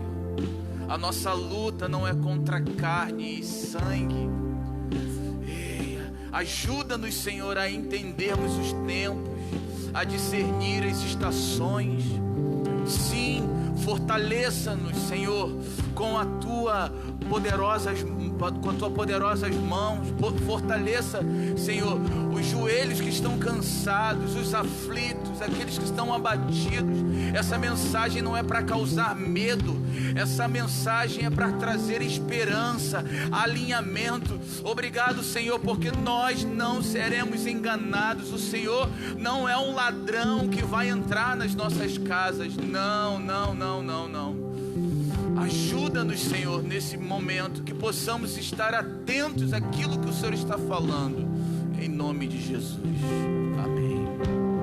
Speaker 2: A nossa luta não é contra carne e sangue. Ajuda-nos, Senhor, a entendermos os tempos, a discernir as estações. Sim, fortaleça-nos, Senhor, com as tuas poderosas mãos. Fortaleça, Senhor, os joelhos que estão cansados, os aflitos, aqueles que estão abatidos. Essa mensagem não é para causar medo, essa mensagem é para trazer esperança, alinhamento. Obrigado, Senhor, porque nós não seremos enganados. O Senhor não é um ladrão que vai entrar nas nossas casas. Não, não, não, não, não. Ajuda-nos, Senhor, nesse momento, que possamos estar atentos àquilo que o Senhor está falando, em nome de Jesus. Amém.